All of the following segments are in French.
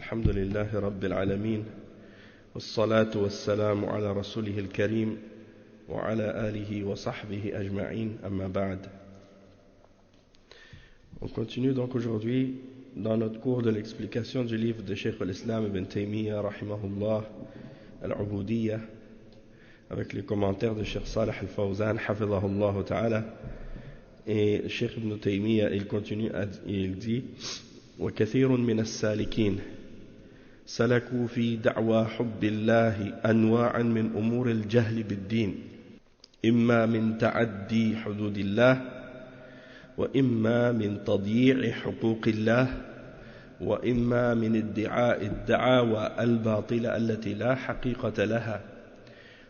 الحمد لله رب العالمين والصلاة والسلام على رسوله الكريم وعلى آله وصحبه أجمعين أما بعد. On continue donc aujourd'hui dans notre cours de l'explication du livre de Cheikh al-Islam ibn Taymiyyah rahimahullah al-Ubudiyya avec les commentaires de Cheikh Salih al-Fawzan hafidhahullah ta'ala. Et Cheikh ibn Taymiyyah il continue et il dit وكثير من السالكين سلكوا في دعوى حب الله أنواعا من أمور الجهل بالدين إما من تعدي حدود الله وإما من تضييع حقوق الله وإما من ادعاء الدعاوى الباطلة التي لا حقيقة لها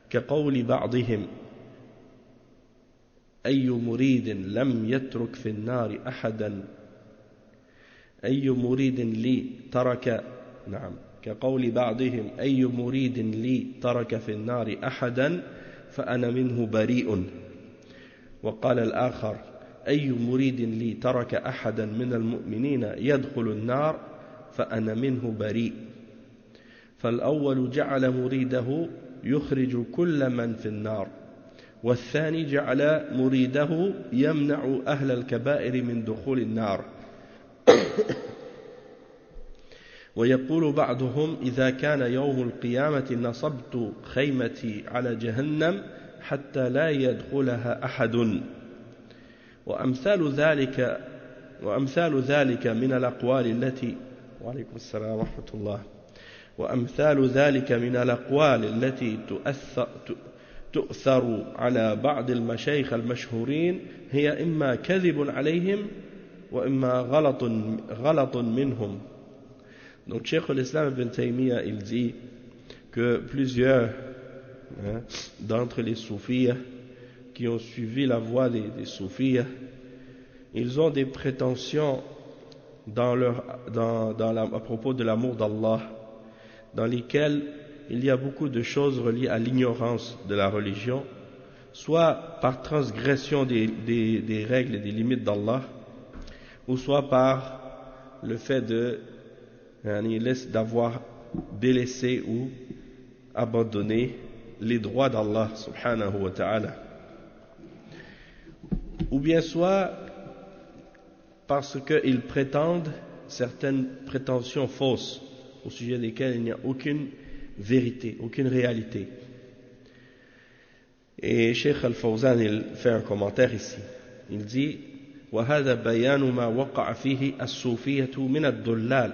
كقول بعضهم أي مريد لم يترك في النار أحدا أي مريد لي ترك كقول بعضهم أي مريد لي ترك في النار أحدا فأنا منه بريء وقال الآخر أي مريد لي ترك أحدا من المؤمنين يدخل النار فأنا منه بريء فالأول جعل مريده يخرج كل من في النار والثاني جعل مريده يمنع أهل الكبائر من دخول النار ويقول بعضهم إذا كان يوم القيامة نصبت خيمتي على جهنم حتى لا يدخلها أحد وأمثال ذلك من الأقوال التي وعليكم السلام ورحمة الله وأمثال ذلك من الأقوال التي تؤثر على بعض المشايخ المشهورين هي إما كذب عليهم وإما غلط منهم. Donc Cheikh al-Islam ibn Taymiyyah il dit que plusieurs d'entre les soufis qui ont suivi la voie des soufis, ils ont des prétentions à propos de l'amour d'Allah, dans lesquelles il y a beaucoup de choses reliées à l'ignorance de la religion, soit par transgression des règles et des limites d'Allah, ou soit par le fait d'avoir délaissé ou abandonné les droits d'Allah subhanahu wa ta'ala, ou bien soit parce qu'ils prétendent certaines prétentions fausses au sujet desquelles il n'y a aucune vérité, aucune réalité. Et Cheikh al-Fawzan il fait un commentaire ici, il dit وهذا بيان ما وقع فيه الصوفية من الضلال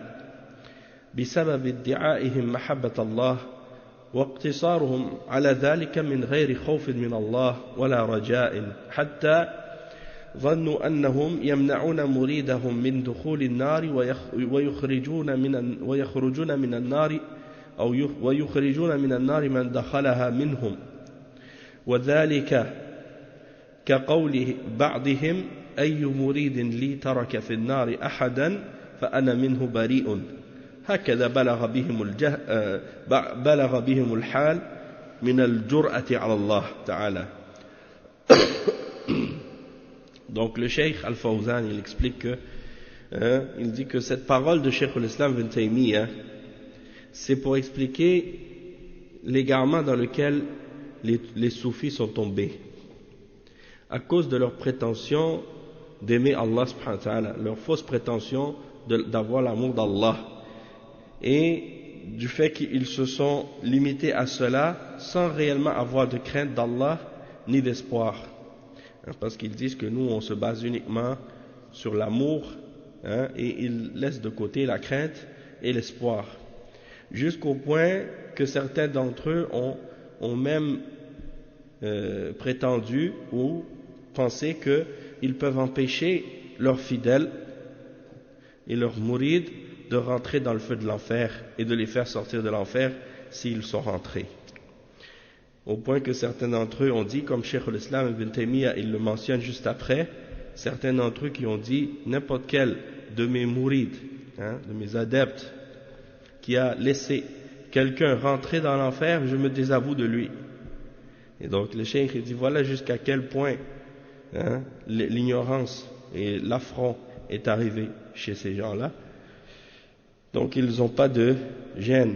بسبب ادعائهم محبة الله واقتصارهم على ذلك من غير خوف من الله ولا رجاء حتى ظنوا أنهم يمنعون مريدهم من دخول النار ويخرجون من النار من دخلها منهم وذلك كقول بعضهم أي مريد لي ترك في النار أحدا فأنا منه بريء هكذا بلغ بهم الحال من الجرأة على الله تعالى. Donc le Cheikh Al-Fawzan il explique que il dit que cette parole de Cheikh al-Islam ibn Taymiyyah c'est pour expliquer l'égarement dans lequel les soufis sont tombés à cause de leur prétention d'aimer Allah subhanahu wa ta'ala, leur fausse prétention d'avoir l'amour d'Allah, et du fait qu'ils se sont limités à cela sans réellement avoir de crainte d'Allah ni d'espoir, parce qu'ils disent que nous on se base uniquement sur l'amour, et ils laissent de côté la crainte et l'espoir, jusqu'au point que certains d'entre eux ont même prétendu ou pensé qu'ils peuvent empêcher leurs fidèles et leurs mourides de rentrer dans le feu de l'enfer et de les faire sortir de l'enfer s'ils sont rentrés. Au point que certains d'entre eux ont dit, comme Cheikh al-Islam ibn Taymiyyah il le mentionne juste après, certains d'entre eux qui ont dit n'importe quel de mes mourides, de mes adeptes qui a laissé quelqu'un rentrer dans l'enfer, je me désavoue de lui. Et donc le Cheikh il dit voilà jusqu'à quel point l'ignorance et l'affront est arrivé chez ces gens-là, Donc ils n'ont pas de gêne,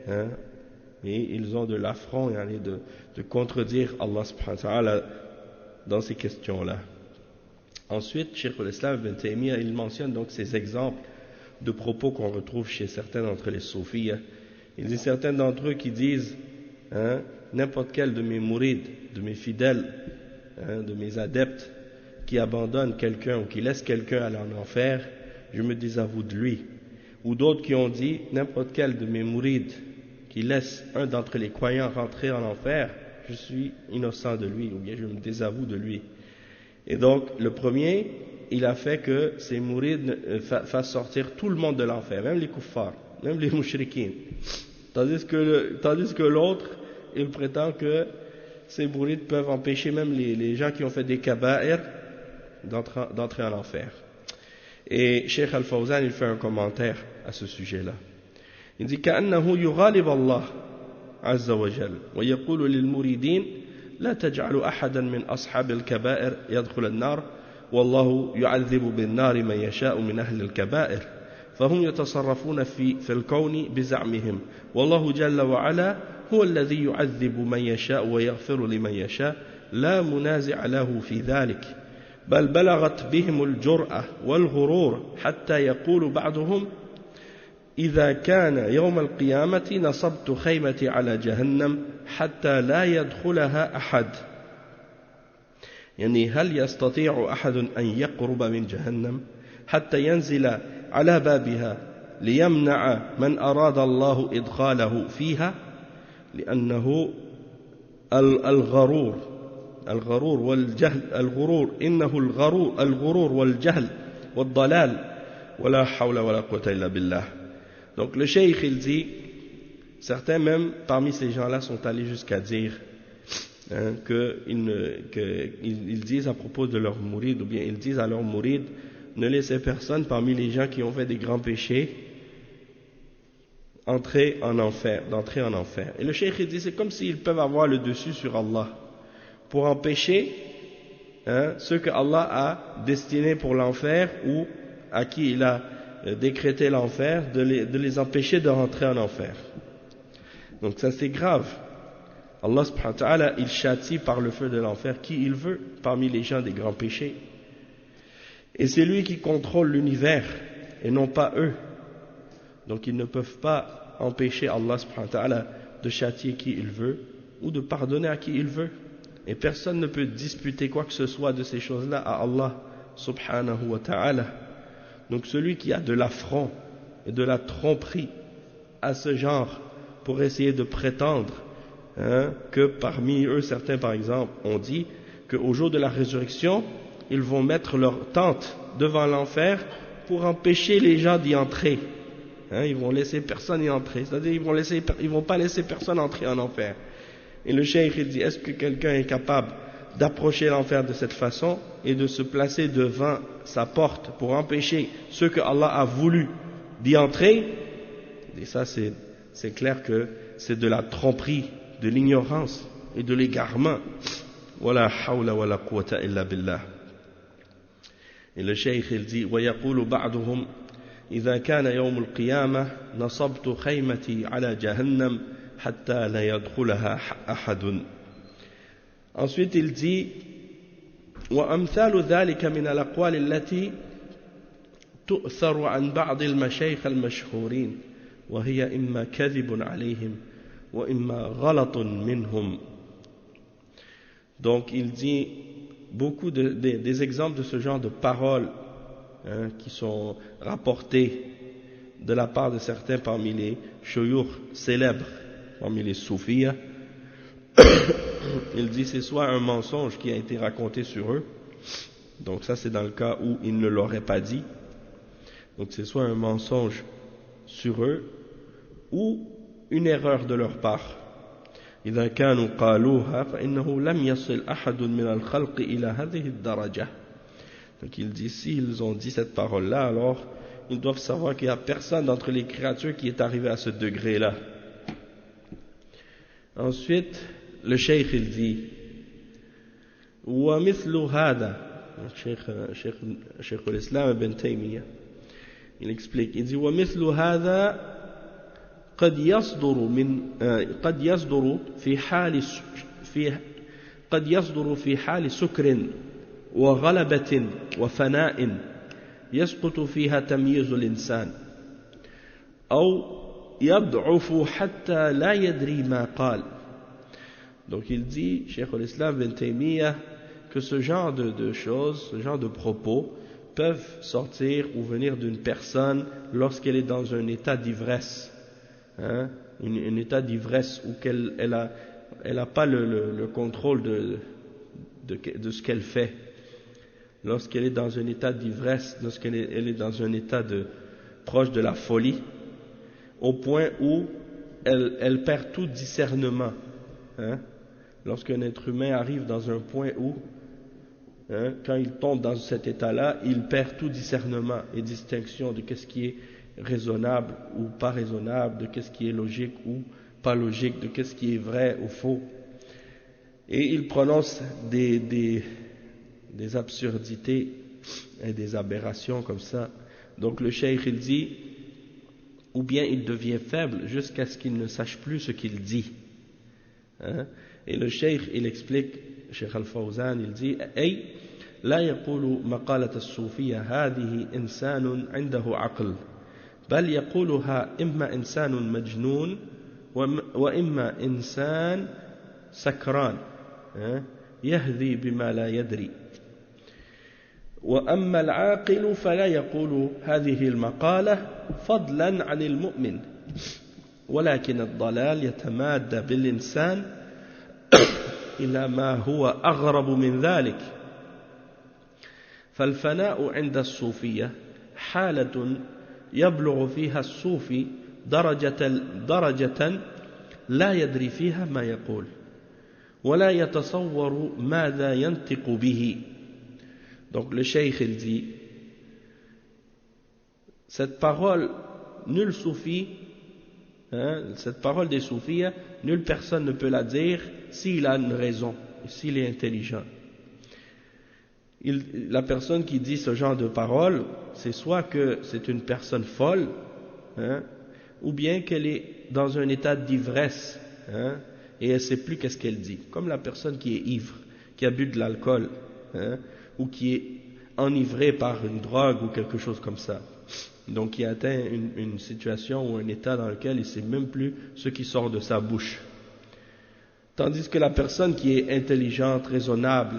hein, et ils ont de l'affront de contredire Allah subhanahu wa ta'ala dans ces questions-là. Ensuite, Cheikh al-Islam ibn Taymiyyah, il mentionne donc ces exemples de propos qu'on retrouve chez certains d'entre les soufis. Il dit certains d'entre eux qui disent, hein, n'importe quel de mes mourides, de mes fidèles, hein, de mes adeptes, qui abandonne quelqu'un ou qui laisse quelqu'un aller en enfer, je me désavoue de lui. Ou d'autres qui ont dit, n'importe quel de mes mourides qui laisse un d'entre les croyants rentrer en enfer, je suis innocent de lui, ou bien je me désavoue de lui. Et donc, le premier, il a fait que ces mourides fassent sortir tout le monde de l'enfer, même les kuffars, même les mushrikines. Tandis que l'autre, il prétend que ces mourides peuvent empêcher même les gens qui ont fait des kaba'ir d'entrer en enfer. Et Cheikh Al-Fawzan, il fait un commentaire à ce sujet-là. Il dit كأنه يغالب الله عز وجل ويقول للمريدين لا تجعلوا أحدا من أصحاب الكبائر يدخل النار والله يعذب بالنار من يشاء من أهل الكبائر فهم يتصرفون في الكون بزعمهم والله جل وعلا هو الذي يعذب من يشاء ويغفر لمن يشاء لا منازع له في ذلك بل بلغت بهم الجرأة والغرور حتى يقول بعضهم إذا كان يوم القيامة نصبت خيمتي على جهنم حتى لا يدخلها أحد يعني هل يستطيع أحد أن يقرب من جهنم حتى ينزل على بابها ليمنع من أراد الله إدخاله فيها لأنه الغرور والجهل إنه الغرور والجهل والضلال ولا حول ولا قوة إلا بالله. Donc le cheikh il dit, certains même parmi ces gens-là sont allés jusqu'à dire qu'ils disent à propos de leurs mourides, ou bien ils disent à leurs mourides, ne laissez personne parmi les gens qui ont fait des grands péchés d'entrer en enfer. Et le cheikh il dit, c'est comme s'ils peuvent avoir le dessus sur Allah pour empêcher ceux que Allah a destinés pour l'enfer ou à qui il a décrété l'enfer, de les empêcher de rentrer en enfer. Donc ça c'est grave. Allah subhanahu wa ta'ala, il châtie par le feu de l'enfer qui il veut parmi les gens des grands péchés. Et c'est lui qui contrôle l'univers et non pas eux. Donc ils ne peuvent pas empêcher Allah subhanahu wa ta'ala de châtier qui il veut ou de pardonner à qui il veut. Et personne ne peut disputer quoi que ce soit de ces choses-là à Allah subhanahu wa ta'ala. Donc celui qui a de l'affront et de la tromperie à ce genre pour essayer de prétendre que parmi eux, certains par exemple, ont dit qu'au jour de la résurrection, ils vont mettre leur tente devant l'enfer pour empêcher les gens d'y entrer. Ils vont laisser personne y entrer, c'est-à-dire ils vont pas laisser personne entrer en enfer. Et le cheikh il dit, est-ce que quelqu'un est capable d'approcher l'enfer de cette façon et de se placer devant sa porte pour empêcher ceux que Allah a voulu d'y entrer? Et ça c'est clair que c'est de la tromperie, de l'ignorance et de l'égarement. Wala hawla wala quwwata illa billah. Et le cheikh il dit ويقول بعضهم إذا كان يوم القيامة نصبت خيمتي على جهنم حتى لا يدخلها أحد. Ensuite il dit وأمثال ذلك من الأقوال التي تؤثر عن بعض المشايخ المشهورين وهي إما كذب عليهم وإما غلط منهم. Donc il dit beaucoup des exemples de ce genre de paroles qui sont rapportées de la part de certains parmi les shuyukh célèbres, parmi les soufis. Il dit c'est soit un mensonge qui a été raconté sur eux, donc ça c'est dans le cas où ils ne l'auraient pas dit, donc c'est soit un mensonge sur eux ou une erreur de leur part. إذا كانوا قالوها فإنه لم يصل أحد من الخلق إلى هذه الدرجة. Donc il dit s'ils ont dit cette parole-là, alors ils doivent savoir qu'il n'y a personne d'entre les créatures qui est arrivé à ce degré-là. Ensuite, le cheikh il dit ومثل هذا, cheikh al-Islam ibn Taymiyyah, il explique, il dit ومثل هذا قد يصدر في حال سكر وغلبة وفناء يسقط فيها تمييز الإنسان أو يضعف حتى لا يدري ما قال. Donc il dit, Cheikh al-Islam Ibn Taymiyyah, que ce genre de choses, ce genre de propos peuvent sortir ou venir d'une personne lorsqu'elle est dans un état d'ivresse, un état d'ivresse où elle a pas le contrôle de ce qu'elle fait. Lorsqu'elle est dans un état d'ivresse, lorsqu'elle est dans un état proche de la folie, au point où elle perd tout discernement. Lorsqu'un être humain arrive dans un point où, quand il tombe dans cet état-là, il perd tout discernement et distinction de qu'est-ce qui est raisonnable ou pas raisonnable, de qu'est-ce qui est logique ou pas logique, de qu'est-ce qui est vrai ou faux. Et il prononce des absurdités et des aberrations comme ça. Donc le cheikh il dit, ou bien il devient faible jusqu'à ce qu'il ne sache plus ce qu'il dit. Et le cheikh il explique, Cheikh Al-Fawzan il dit, أي لا يقول مقالة الصوفية هذه إنسان عنده عقل بل يقولها إما إنسان مجنون وإما إنسان سكران يهذي بما لا يدري. وأما العاقل فلا يقول هذه المقالة فضلا عن المؤمن ولكن الضلال يتمادى بالإنسان إلى ما هو أغرب من ذلك. فالفناء عند الصوفية حالة يبلغ فيها الصوفي درجة لا يدري فيها ما يقول ولا يتصور ماذا ينطق به. Donc le cheikh il dit, cette parole, nul soufi, cette parole des soufis, nulle personne ne peut la dire s'il a une raison, s'il est intelligent. La personne qui dit ce genre de parole, c'est soit que c'est une personne folle, ou bien qu'elle est dans un état d'ivresse, et elle ne sait plus qu'est-ce qu'elle dit. Comme la personne qui est ivre, qui a bu de l'alcool, ou qui est enivré par une drogue ou quelque chose comme ça. Donc qui atteint une situation ou un état dans lequel il ne sait même plus ce qui sort de sa bouche. Tandis que la personne qui est intelligente, raisonnable,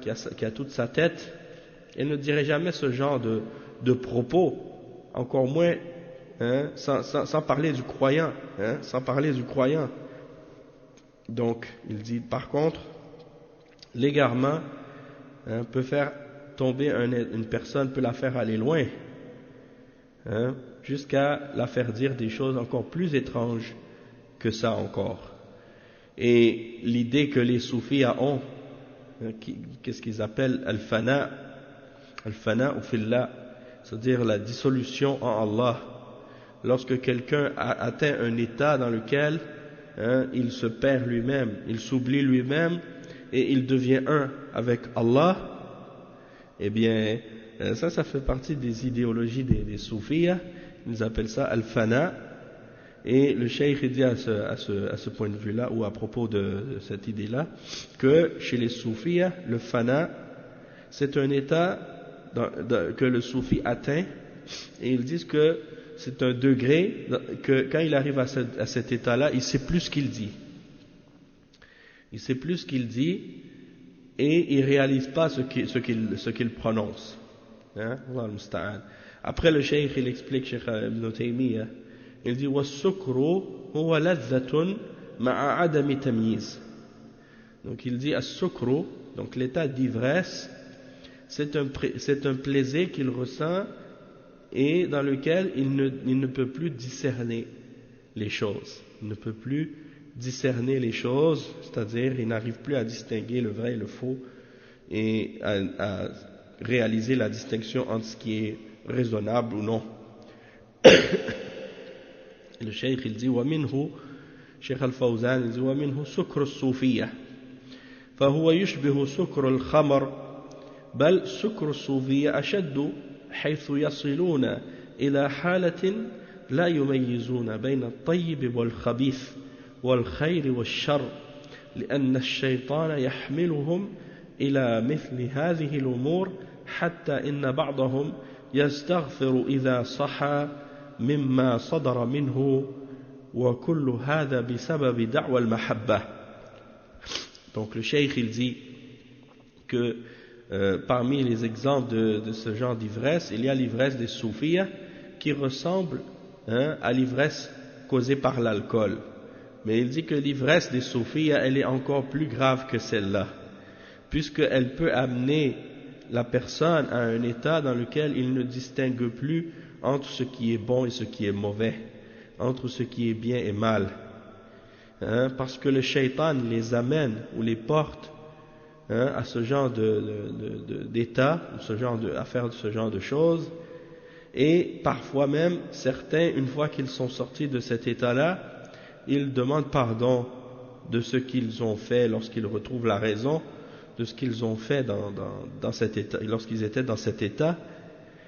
qui a toute sa tête, elle ne dirait jamais ce genre de propos, encore moins sans parler du croyant, sans parler du croyant. Donc il dit par contre, l'égarement peut faire tomber une personne, peut la faire aller loin, jusqu'à la faire dire des choses encore plus étranges que ça encore. Et l'idée que les soufis ont, qu'est-ce qu'ils appellent al-fana ou fillah, c'est-à-dire la dissolution en Allah. Lorsque quelqu'un a atteint un état dans lequel il se perd lui-même, il s'oublie lui-même et il devient un avec Allah, eh bien ça fait partie des idéologies des soufis. Ils appellent ça al-fana. Et le cheikh dit à ce point de vue-là, ou à propos de cette idée-là, que chez les soufis, le fana, c'est un état que le soufi atteint, et ils disent que c'est un degré, que quand il arrive à cet état-là, il ne sait plus ce qu'il dit. Il ne sait plus ce qu'il dit, et il ne réalise pas ce qu'il prononce. Après le cheikh, il explique, Cheikh Ibn Taymiyyah, il dit وَالسُّكْرُ هُوَ لَذَّةٌ مَعَ عَدَمِ تَمْيِيزٍ. Donc il dit as-sukru, donc l'état d'ivresse, c'est un plaisir qu'il ressent et dans lequel il ne peut plus discerner les choses. Il ne peut plus discerner les choses, c'est-à-dire il n'arrive plus à distinguer le vrai et le faux et à réaliser la distinction entre ce qui est raisonnable ou non. Le cheikh il dit ومنه Cheikh Al-Fawzan il dit ومنه سكر الصوفية فهو يشبه سكر الخمر بل سكر الصوفية أشد حيث يصلون إلى حالة لا يميزون بين الطيب والخبيث والخير والشر لأن الشيطان يحملهم إلى مثل هذه الأمور حتى إن بعضهم يستغفر إذا صحى مما صدر منه وكل هذا بسبب دعوى المحبة. Donc le cheikh il dit que parmi les exemples de ce genre d'ivresse, il y a l'ivresse des soufis qui ressemble à l'ivresse causée par l'alcool. Mais il dit que l'ivresse des soufis, elle est encore plus grave que celle-là, puisqu'elle peut amener la personne à un état dans lequel il ne distingue plus entre ce qui est bon et ce qui est mauvais, entre ce qui est bien et mal. Parce que le shaitan les amène ou les porte à ce genre d'état, à faire ce genre de choses, et parfois même, certains, une fois qu'ils sont sortis de cet état-là, ils demandent pardon de ce qu'ils ont fait lorsqu'ils retrouvent la raison, de ce qu'ils ont fait dans cet état, lorsqu'ils étaient dans cet état,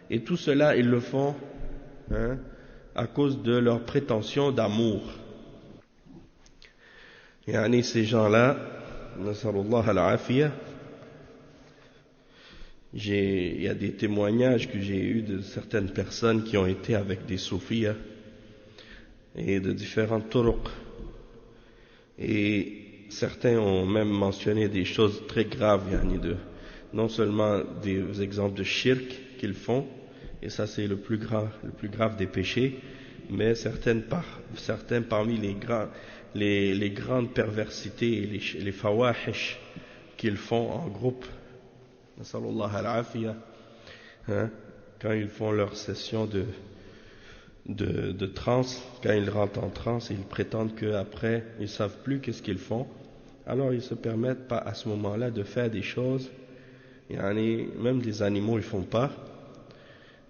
et tout cela, ils le font à cause de leur prétention d'amour. Yani ces gens-là, nasallallahu al-afiyah, il y a des témoignages que j'ai eus de certaines personnes qui ont été avec des soufis et de différentes turuq, et certains ont même mentionné des choses très graves, yani non seulement des exemples de shirk qu'ils font, et ça c'est le plus grave des péchés, mais certains parmi les grandes perversités et les fawahish qu'ils font en groupe, nasallallahu al-afiyah, quand ils font leur session de transe, quand ils rentrent en transe, ils prétendent qu'après ils ne savent plus qu'est-ce qu'ils font, alors ils se permettent pas à ce moment-là de faire des choses, même des animaux ils font pas,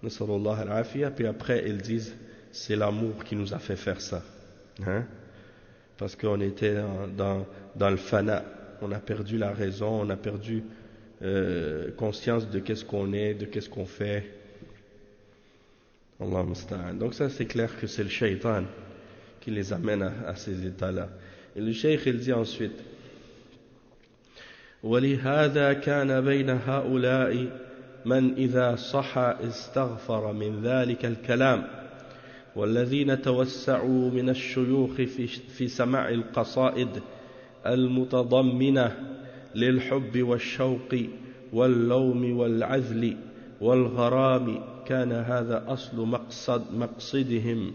nasallallahu al-afiyah, puis après ils disent c'est l'amour qui nous a fait faire ça, parce qu'on était dans le fana, on a perdu la raison, on a perdu conscience de qu'est-ce qu'on est, de qu'est-ce qu'on fait. Allah musta'an. Donc ça c'est clair que c'est le shaitan qui les amène à ces états-là. Et le cheikh il dit ensuite وَلِهَذَا كَانَ بَيْنَ هَؤُلَاءِ مَنْ إِذَا صَحَى اسْتَغْفَرَ مِنْ ذَلِكَ الْكَلَامِ والذين توسعوا من الشيوخ في سماع القصائد المتضمنة للحب والشوق واللوم والعذل والغرام كان هذا أصل مقصدهم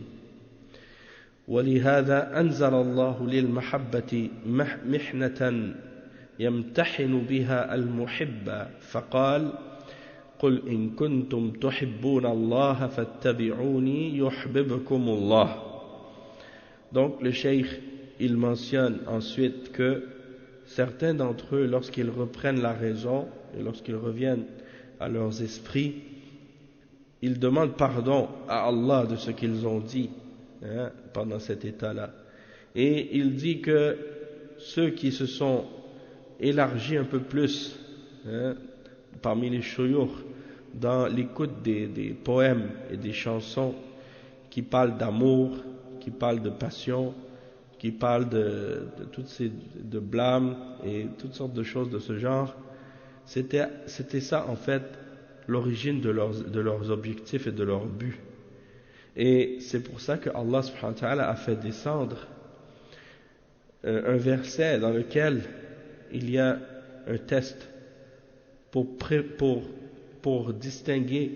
ولهذا أنزل الله للمحبة محنة يمتحن بها المحب فقال قل إن كنتم تحبون الله فاتبعوني يحببكم الله. Donc le cheikh il mentionne ensuite que certains d'entre eux, lorsqu'ils reprennent la raison et lorsqu'ils reviennent à leurs esprits, ils demandent pardon à Allah de ce qu'ils ont dit pendant cet état-là. Et il dit que ceux qui se sont élargis un peu plus parmi les shuyukh dans l'écoute des poèmes et des chansons qui parlent d'amour, qui parlent de passion, qui parlent de blâme et toutes sortes de choses de ce genre, c'était ça en fait l'origine de leurs objectifs et de leurs buts. Et c'est pour ça que Allah subhanahu wa ta'ala a fait descendre un verset dans lequel il y a un test pour distinguer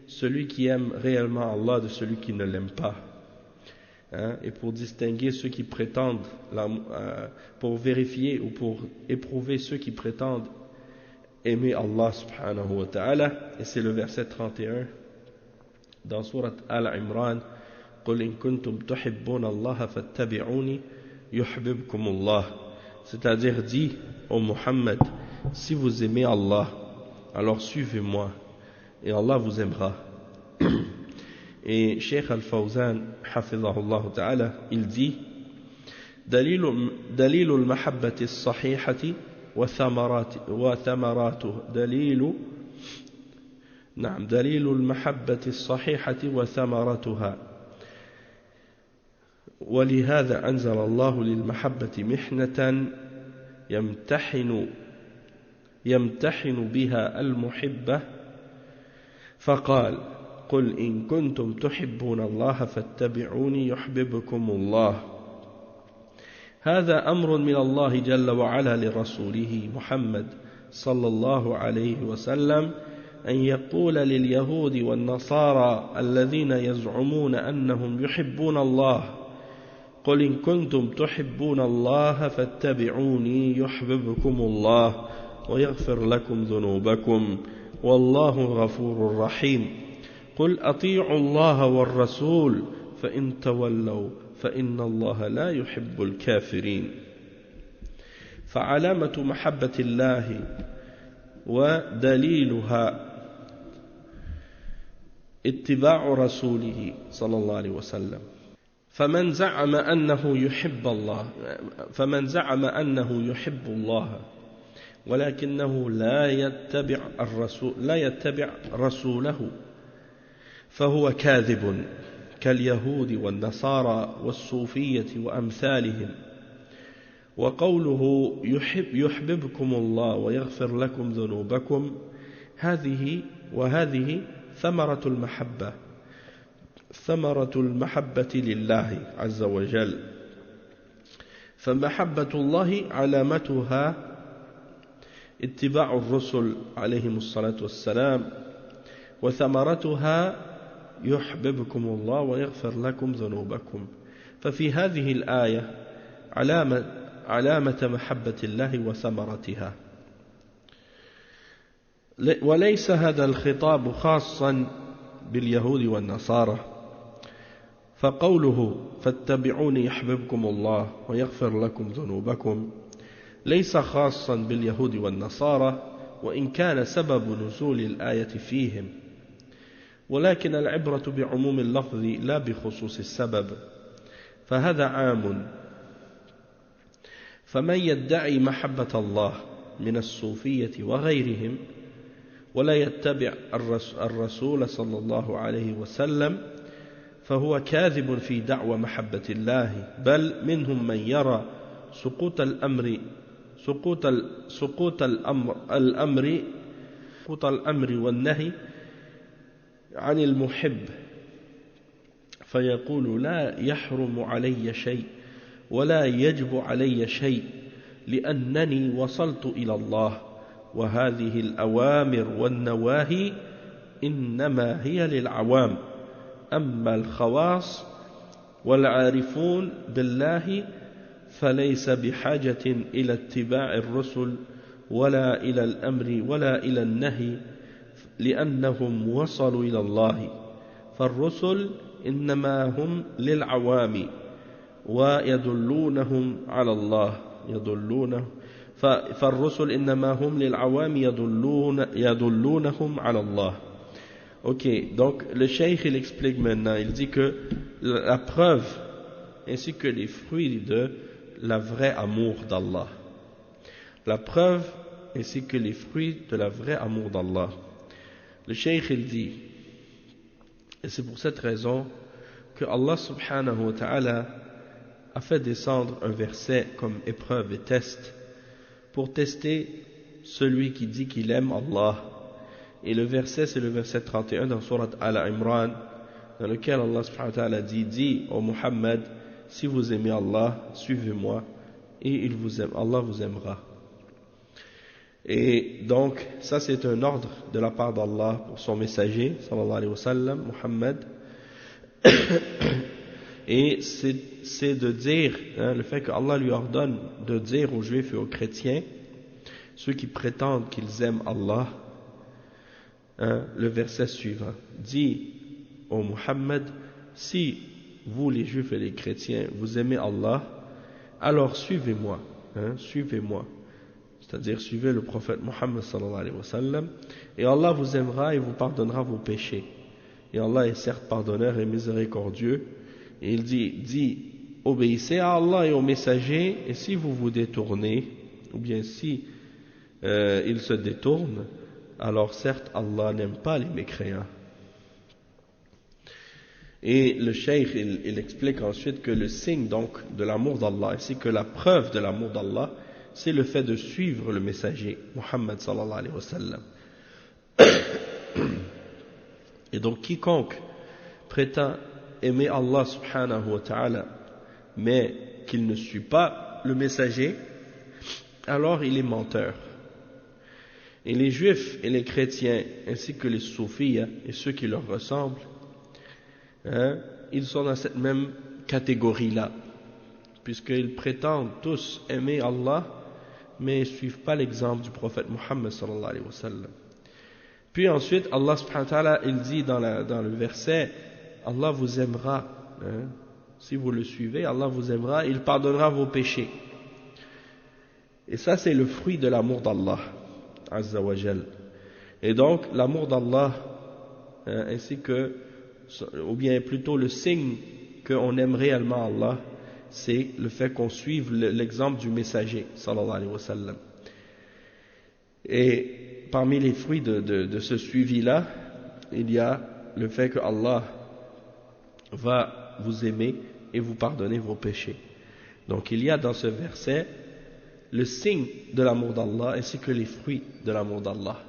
celui qui aime réellement Allah de celui qui ne l'aime pas, et pour distinguer ceux qui prétendent, pour vérifier ou pour éprouver ceux qui prétendent aimer Allah subhanahu wa ta'ala. Et c'est le verset 31 dans sourate Al-Imran, قُلْ إِن كُنْتُمْ تُحِبُّونَ اللَّهَ فَاتَّبِعُونِي يُحْبِبْكُمُ اللَّهُ. C'est-à-dire, dis ô Muhammad, si vous aimez Allah, alors suivez-moi et Allah vous aimera. Et Cheikh Al-Fawzan hafidhahullah ta'ala, il dit دليل المحبة الصحيحة وثمراته نعم دليل المحبة الصحيحة وثمرتها. ولهذا أنزل الله للمحبة محنة يمتحن بها المحبة، فقال: قل إن كنتم تحبون الله فاتبعوني يحببكم الله. هذا أمر من الله جل وعلا لرسوله محمد صلى الله عليه وسلم أن يقول لليهود والنصارى الذين يزعمون أنهم يحبون الله: قل إن كنتم تحبون الله فاتبعوني يحببكم الله ويغفر لكم ذنوبكم والله غفور رحيم. قل أطيعوا الله والرسول فإن تولوا فإن الله لا يحب الكافرين. فعلامة محبة الله ودليلها اتباع رسوله صلى الله عليه وسلم. فمن زعم أنه يحب الله ولكنه لا يتبع رسوله فهو كاذب كاليهود والنصارى والصوفية وأمثالهم. وقوله يحببكم الله ويغفر لكم ذنوبكم وهذه ثمرة المحبة لله عز وجل. فمحبة الله علامتها اتباع الرسل عليهم الصلاة والسلام، وثمرتها يحببكم الله ويغفر لكم ذنوبكم. ففي هذه الآية علامة محبة الله وثمرتها. وليس هذا الخطاب خاصا باليهود والنصارى، فقوله فاتبعوني يحببكم الله ويغفر لكم ذنوبكم ليس خاصا باليهود والنصارى، وإن كان سبب نزول الآية فيهم، ولكن العبرة بعموم اللفظ لا بخصوص السبب، فهذا عام. فمن يدعي محبة الله من الصوفية وغيرهم ولا يتبع الرسول صلى الله عليه وسلم فهو كاذب في دعوى محبة الله، بل منهم من يرى سقوط الأمر والنهي عن المحب، فيقول لا يحرم علي شيء ولا يجب علي شيء لأنني وصلت إلى الله، وهذه الأوامر والنواهي إنما هي للعوام، أما الخواص والعارفون بالله فليس بحاجة إلى اتباع الرسل ولا إلى الأمر ولا إلى النهي، لأنهم وصلوا إلى الله. فالرسل إنما هم للعوام ويدلونهم على الله، فالرسل إنما هم للعوام يدلونهم على الله. Ok, donc le cheikh il explique maintenant, il dit que la preuve ainsi que les fruits de la vraie amour d'Allah, la preuve ainsi que les fruits de la vraie amour d'Allah. Le cheikh il dit, et c'est pour cette raison que Allah subhanahu wa ta'ala a fait descendre un verset comme épreuve et test pour tester celui qui dit qu'il aime Allah. Et le verset, c'est le verset 31 dans Surat Al-Imran, dans lequel Allah subhanahu wa ta'ala dit: dis au Muhammad, si vous aimez Allah, suivez-moi, et Allah vous aimera. Et donc, ça c'est un ordre de la part d'Allah pour son messager, sallallahu alayhi wa sallam, Muhammad. Et c'est de dire, le fait qu'Allah lui ordonne de dire aux juifs et aux chrétiens, ceux qui prétendent qu'ils aiment Allah, le verset suivant: dis au Muhammad, si vous les juifs et les chrétiens vous aimez Allah, alors suivez-moi, suivez-moi, c'est-à-dire suivez le prophète Muhammad sallallahu alayhi wa sallam, et Allah vous aimera et vous pardonnera vos péchés, et Allah est certes pardonneur et miséricordieux. Et il dit obéissez à Allah et au messager, et si vous vous détournez, ou bien si ils se détournent, alors certes Allah n'aime pas les mécréants. Et le cheikh il explique ensuite que le signe donc de l'amour d'Allah ainsi que la preuve de l'amour d'Allah, c'est le fait de suivre le messager Muhammad sallallahu alayhi wa sallam. Et donc quiconque prétend aimer Allah subhanahu wa ta'ala mais qu'il ne suit pas le messager, alors il est menteur. Et les juifs et les chrétiens ainsi que les soufis et ceux qui leur ressemblent, ils sont dans cette même catégorie-là, puisqu'ils prétendent tous aimer Allah, mais ils ne suivent pas l'exemple du prophète Muhammad sallallahu alayhi wa sallam. Puis ensuite, Allah subhanahu wa ta'ala, il dit dans le verset, Allah vous aimera, si vous le suivez, Allah vous aimera, il pardonnera vos péchés. Et ça, c'est le fruit de l'amour d'Allah, azza wa jal. Et donc, l'amour d'Allah, ainsi que, ou bien plutôt le signe qu'on aime réellement Allah, c'est le fait qu'on suive l'exemple du messager sallallahu alayhi wa sallam. Et parmi les fruits de ce suivi-là, il y a le fait que Allah va vous aimer et vous pardonner vos péchés. Donc il y a dans ce verset le signe de l'amour d'Allah ainsi que les fruits de l'amour d'Allah.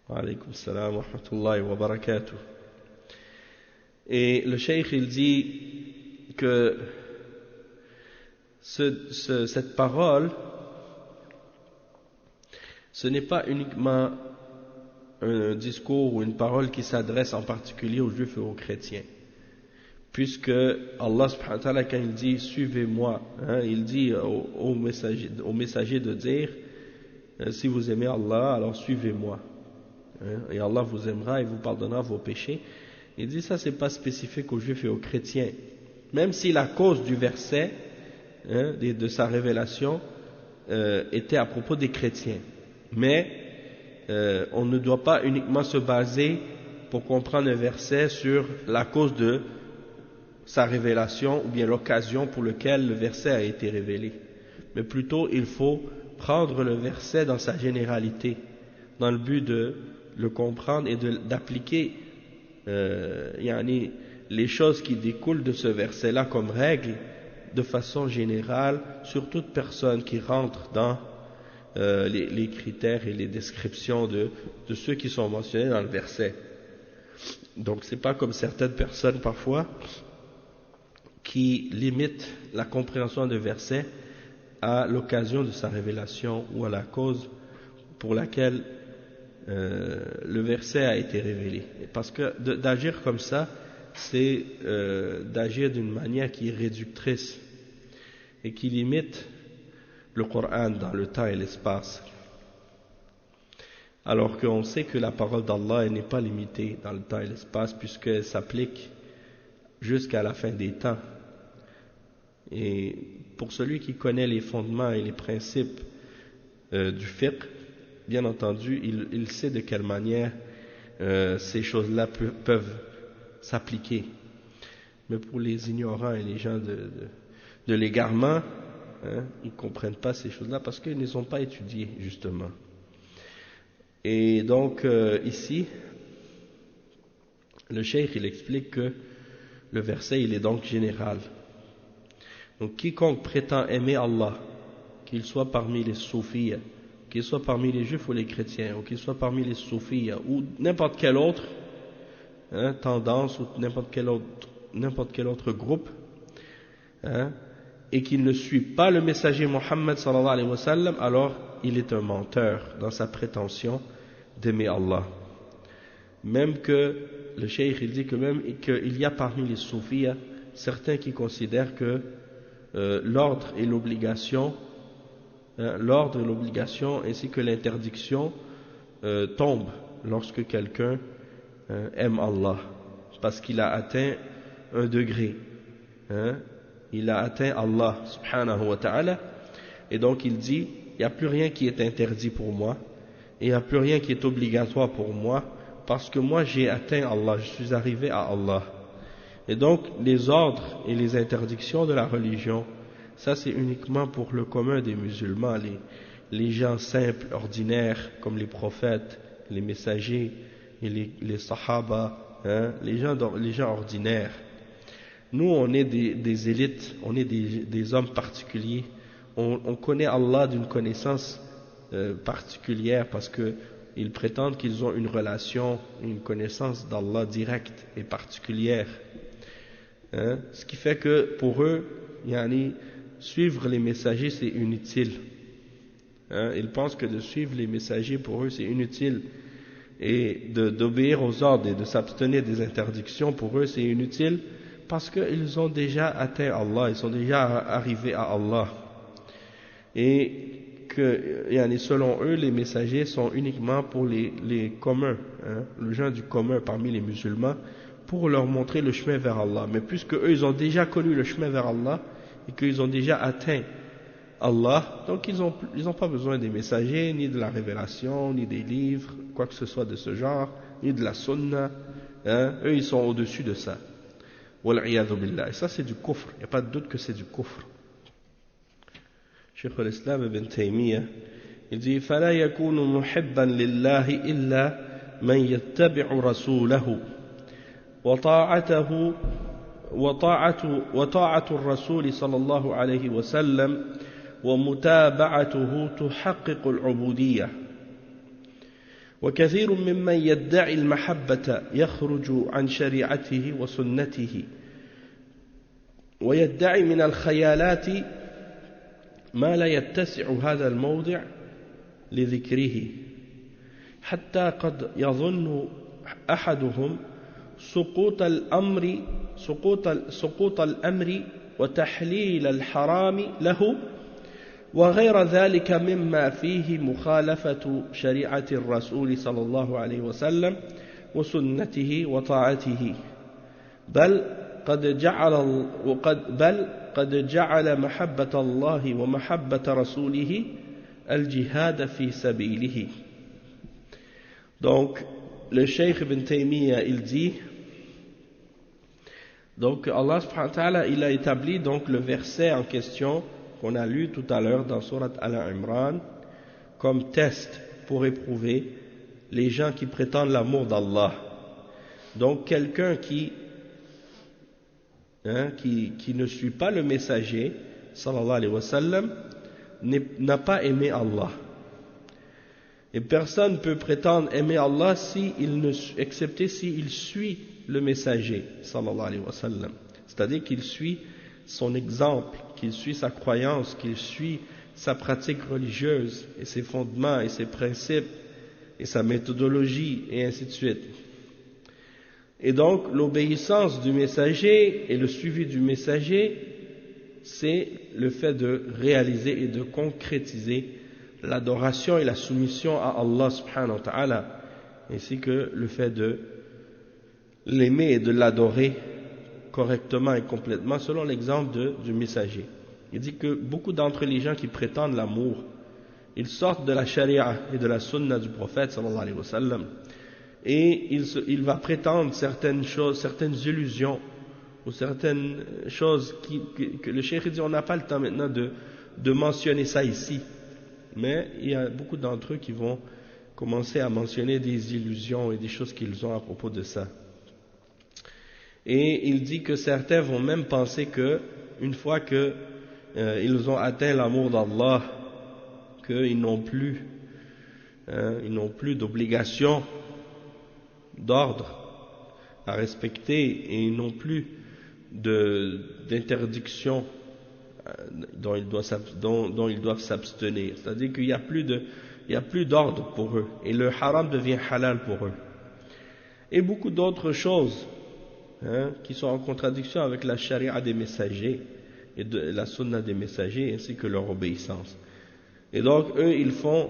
Wa alaykum salam wa rahmatullahi wa barakatuh. Et le cheikh il dit que cette parole, ce n'est pas uniquement un discours ou une parole qui s'adresse en particulier aux juifs et aux chrétiens, puisque Allah subhanahu wa ta'ala, quand il dit suivez-moi, il dit au messager de dire si vous aimez Allah alors suivez-moi, et Allah vous aimera et vous pardonnera vos péchés. Il dit ça, c'est pas spécifique aux juifs et aux chrétiens, même si la cause du verset de sa révélation était à propos des chrétiens. Mais on ne doit pas uniquement se baser pour comprendre un verset sur la cause de sa révélation ou bien l'occasion pour laquelle le verset a été révélé, mais plutôt il faut prendre le verset dans sa généralité dans le but de le comprendre et d'appliquer les choses qui découlent de ce verset-là comme règle de façon générale sur toute personne qui rentre dans les critères et les descriptions de ceux qui sont mentionnés dans le verset. Donc c'est pas comme certaines personnes parfois qui limitent la compréhension de verset à l'occasion de sa révélation ou à la cause pour laquelle le verset a été révélé. Parce que d'agir comme ça, c'est d'agir d'une manière qui est réductrice et qui limite le Coran dans le temps et l'espace. Alors qu'on sait que la parole d'Allah n'est pas limitée dans le temps et l'espace puisqu'elle s'applique jusqu'à la fin des temps. Et pour celui qui connaît les fondements et les principes du fiqh, bien entendu, il sait de quelle manière ces choses-là peuvent s'appliquer. Mais pour les ignorants et les gens de l'égarement, ils ne comprennent pas ces choses-là parce qu'ils ne les ont pas étudiées, justement. Et donc, ici, le cheikh, il explique que le verset, il est donc général. Donc, quiconque prétend aimer Allah, qu'il soit parmi les soufis, qu'il soit parmi les juifs ou les chrétiens, ou qu'il soit parmi les soufis, ou n'importe quelle autre tendance, ou n'importe quel autre groupe, et qu'il ne suit pas le messager Muhammad sallallahu alayhi wa sallam, alors il est un menteur dans sa prétention d'aimer Allah. Même que, le cheikh il dit que même qu'il y a parmi les soufis certains qui considèrent que l'ordre et l'obligation ainsi que l'interdiction tombent lorsque quelqu'un aime Allah, parce qu'il a atteint un degré, il a atteint Allah subhanahu wa ta'ala, et donc il dit il n'y a plus rien qui est interdit pour moi et il n'y a plus rien qui est obligatoire pour moi parce que moi j'ai atteint Allah, je suis arrivé à Allah. Et donc les ordres et les interdictions de la religion, ça c'est uniquement pour le commun des musulmans, les gens simples, ordinaires, comme les prophètes, les messagers et les sahaba, hein, les gens ordinaires. Nous, on est des élites, on est des hommes particuliers. On connaît Allah d'une connaissance particulière parce qu'ils prétendent qu'ils ont une relation, une connaissance d'Allah directe et particulière. Hein? Ce qui fait que pour eux, suivre les messagers c'est inutile. Hein? Ils pensent que de suivre les messagers pour eux c'est inutile. Et d'obéir aux ordres et de s'abstenir des interdictions pour eux c'est inutile parce qu'ils ont déjà atteint Allah, ils sont déjà arrivés à Allah. Et que selon eux les messagers sont uniquement pour les communs, hein, les gens du commun parmi les musulmans, pour leur montrer le chemin vers Allah. Mais puisque eux ils ont déjà connu le chemin vers Allah et qu'ils ont déjà atteint Allah, donc ils ont pas besoin des messagers, ni de la révélation, ni des livres, quoi que ce soit de ce genre, ni de la sunna, hein. Eux ils sont au-dessus de ça. Wal'iyadhu billah. Et ça c'est du kufr, il n'y a pas de doute que c'est du kufr. Cheikh al-Islam ibn Taymiyyah, il dit فلا يكون محبا لله إلا من يتبع رسوله وطاعة الرسول صلى الله عليه وسلم ومتابعته تحقق العبودية. وكثير ممن يدعي المحبة يخرج عن شريعته وسنته ويدعي من الخيالات ما لا يتسع هذا الموضع لذكره حتى قد يظن أحدهم سقوط الأمر وتحليل الحرام له وغير ذلك مما فيه مخالفة شريعة الرسول صلى الله عليه وسلم وسنته وطاعته بل قد جعل محبة الله ومحبة رسوله الجهاد في سبيله. Donc le Cheikh Ibn Taymiyyah il dit, donc Allah subhanahu wa ta'ala il a établi donc le verset en question qu'on a lu tout à l'heure dans Surat Al-Imran comme test pour éprouver les gens qui prétendent l'amour d'Allah. Donc quelqu'un qui ne suit pas le messager sallallahu alayhi wa sallam n'a pas aimé Allah. Et personne ne peut prétendre aimer Allah excepté s'il suit le messager sallallahu alayhi wa sallam. C'est-à-dire qu'il suit son exemple, qu'il suit sa croyance, qu'il suit sa pratique religieuse et ses fondements et ses principes et sa méthodologie et ainsi de suite. Et donc l'obéissance du messager et le suivi du messager, c'est le fait de réaliser et de concrétiser l'adoration et la soumission à Allah subhanahu wa ta'ala, ainsi que le fait de l'aimer et de l'adorer correctement et complètement selon l'exemple du messager. Il dit que beaucoup d'entre les gens qui prétendent l'amour, ils sortent de la charia et de la sunna du prophète sallallahu alayhi wa sallam, et il va prétendre certaines choses, certaines illusions ou certaines choses que le cheikh dit on n'a pas le temps maintenant de mentionner ça ici, mais il y a beaucoup d'entre eux qui vont commencer à mentionner des illusions et des choses qu'ils ont à propos de ça. Et il dit que certains vont même penser que une fois que ils ont atteint l'amour d'Allah, qu'ils n'ont plus d'obligation d'ordre à respecter et ils n'ont plus d'interdiction dont ils doivent s'abstenir. C'est-à-dire qu'il n'y a plus d'ordre pour eux et le haram devient halal pour eux. Et beaucoup d'autres choses qui sont en contradiction avec la charia des messagers et de la sunna des messagers ainsi que leur obéissance. Et donc eux ils font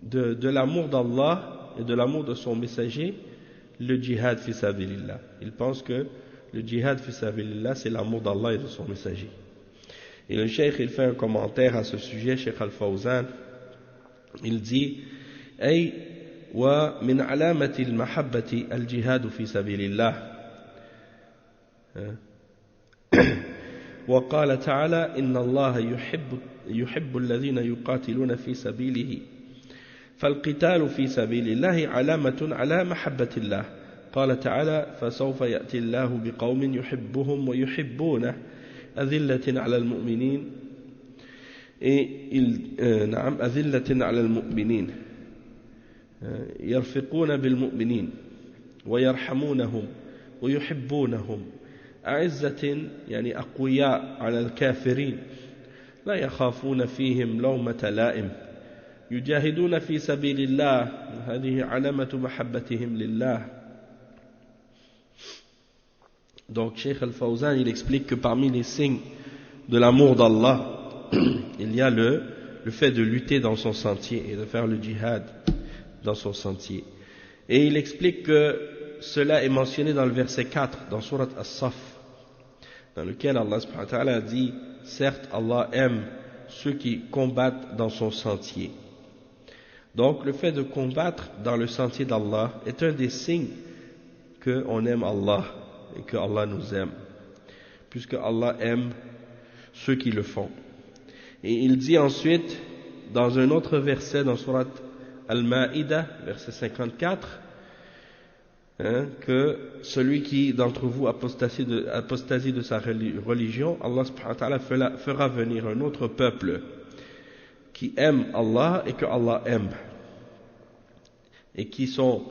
de l'amour d'Allah et de l'amour de son messager le djihad fi sabilillah. Ils pensent que le djihad fi sabilillah c'est l'amour d'Allah et de son messager. Et le cheikh il fait un commentaire à ce sujet, Cheikh Al-Fawzan, il dit ay wa min alamati al-mahabbati al-jihad fi sabilillah وقال تعالى إن الله يحب الذين يقاتلون في سبيله فالقتال في سبيل الله علامة على محبة الله قال تعالى فسوف يأتي الله بقوم يحبهم ويحبونه أذلة على المؤمنين أذلة على المؤمنين يرفقون بالمؤمنين ويرحمونهم ويحبونهم أعزة يعني أقوياء على الكافرين لا يخافون فيهم لومة لائم يجاهدون في سبيل الله هذه علامة محبتهم لله. Donc Cheikh Al-Fawzan il explique que parmi les signes de l'amour d'Allah il y a le fait de lutter dans son sentier et de faire le djihad dans son sentier. Et il explique que cela est mentionné dans le verset 4 dans Surat As-Saf, dans lequel Allah subhanahu wa ta'ala dit certes Allah aime ceux qui combattent dans son sentier. Donc le fait de combattre dans le sentier d'Allah est un des signes qu'on aime Allah et que Allah nous aime, puisque Allah aime ceux qui le font. Et il dit ensuite dans un autre verset dans Surat Al-Ma'idah, verset 54, que celui qui d'entre vous apostasie de sa religion, Allah subhanahu wa ta'ala fera venir un autre peuple qui aime Allah et que Allah aime, et qui sont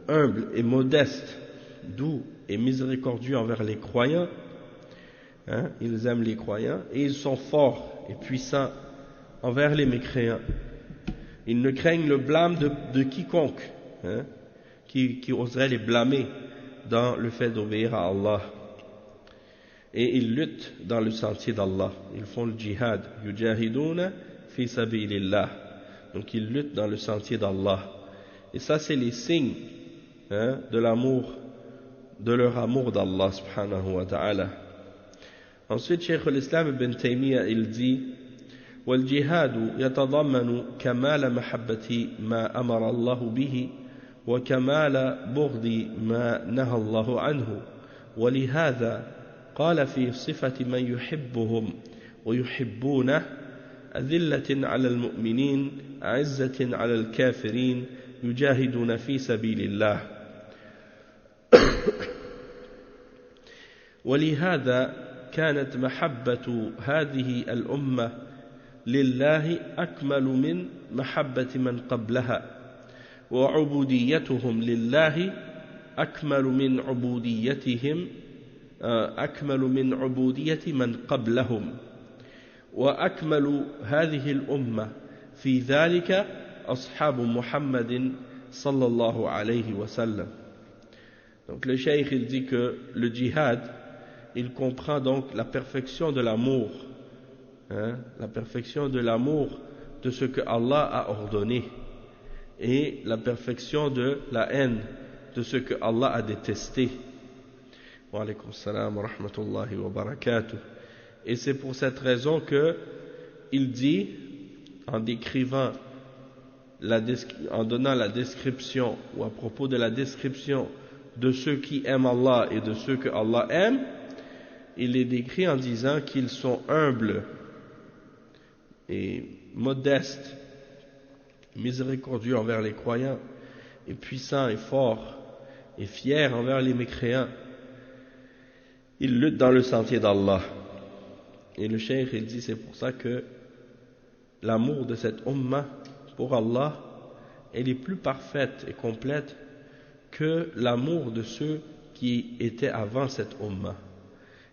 humbles et modestes, doux et miséricordieux envers les croyants, ils aiment les croyants, et ils sont forts et puissants envers les mécréants. Ils ne craignent le blâme de quiconque qui oserait les blâmer dans le fait d'obéir à Allah. Et ils luttent dans le sentier d'Allah, ils font le djihad, yujahiduna fi sabilillah, donc ils luttent dans le sentier d'Allah. Et ça c'est les signes de l'amour, de leur amour d'Allah subhanahu wa ta'ala. Ensuite Cheikh al-Islam ibn Taymiyyah il dit والجهاد يتضمن كمال محبة ما أمر الله به وكمال بغض ما نهى الله عنه ولهذا قال في صفة من يحبهم ويحبونه أذلة على المؤمنين أعزة على الكافرين يجاهدون في سبيل الله ولهذا كانت محبة هذه الأمة لله أكمل من محبة من قبلها وعبوديتهم لله أكمل من عبودية من قبلهم وأكمل هذه الأمة في ذلك أصحاب محمد صلى الله عليه وسلم. Donc le cheikh il dit que le djihad il comprend donc la perfection de l'amour, la perfection de l'amour de ce que Allah a ordonné et la perfection de la haine de ce que Allah a détesté. Wa alaykum salam wa rahmatullahi wa barakatuh. Et c'est pour cette raison que il dit, en décrivant en donnant la description ou à propos de la description de ceux qui aiment Allah et de ceux que Allah aime, il les décrit en disant qu'ils sont humbles et modestes, miséricordieux envers les croyants, et puissants et forts, et fiers envers les mécréants. Ils luttent dans le sentier d'Allah. Et le cheikh il dit c'est pour ça que l'amour de cette ummah pour Allah elle est plus parfaite et complète que l'amour de ceux qui étaient avant cette ummah.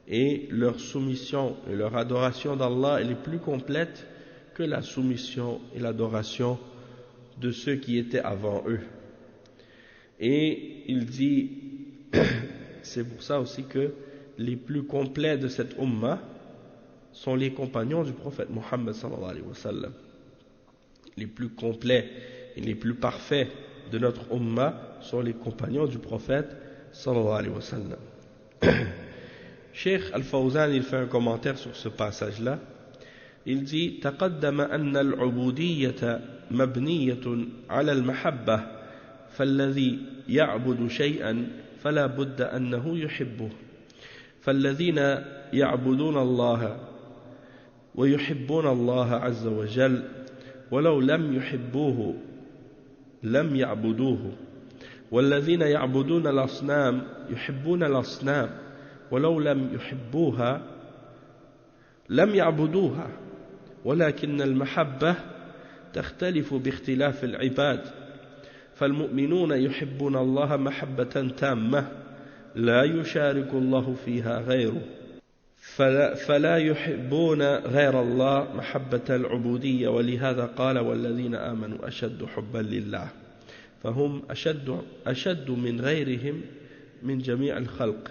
Et leur soumission et leur adoration d'Allah elle est plus complète que la soumission et l'adoration de ceux qui étaient avant eux. Et il dit c'est pour ça aussi que les plus complets de cette ummah sont les compagnons du prophète Muhammad sallallahu alayhi wa sallam. Les plus complets et les plus parfaits de notre ummah sont les compagnons du prophète sallallahu alayhi wa sallam. Cheikh Al-Fawzan il fait un commentaire sur ce passage là. Il dit تقدم أن العبودية مبنية على المحبة فالذي يعبد شيئا فلا بد أنه يحبه فالذين يعبدون الله ويحبون الله عز وجل ولو لم يحبوه لم يعبدوه والذين يعبدون الأصنام يحبون الأصنام ولو لم يحبوها لم يعبدوها ولكن المحبة تختلف باختلاف العباد فالمؤمنون يحبون الله محبة تامة لا يشارك الله فيها غيره فلا يحبون غير الله محبة العبودية ولهذا قال والذين آمنوا أشد حبا لله فهم أشد من غيرهم من جميع الخلق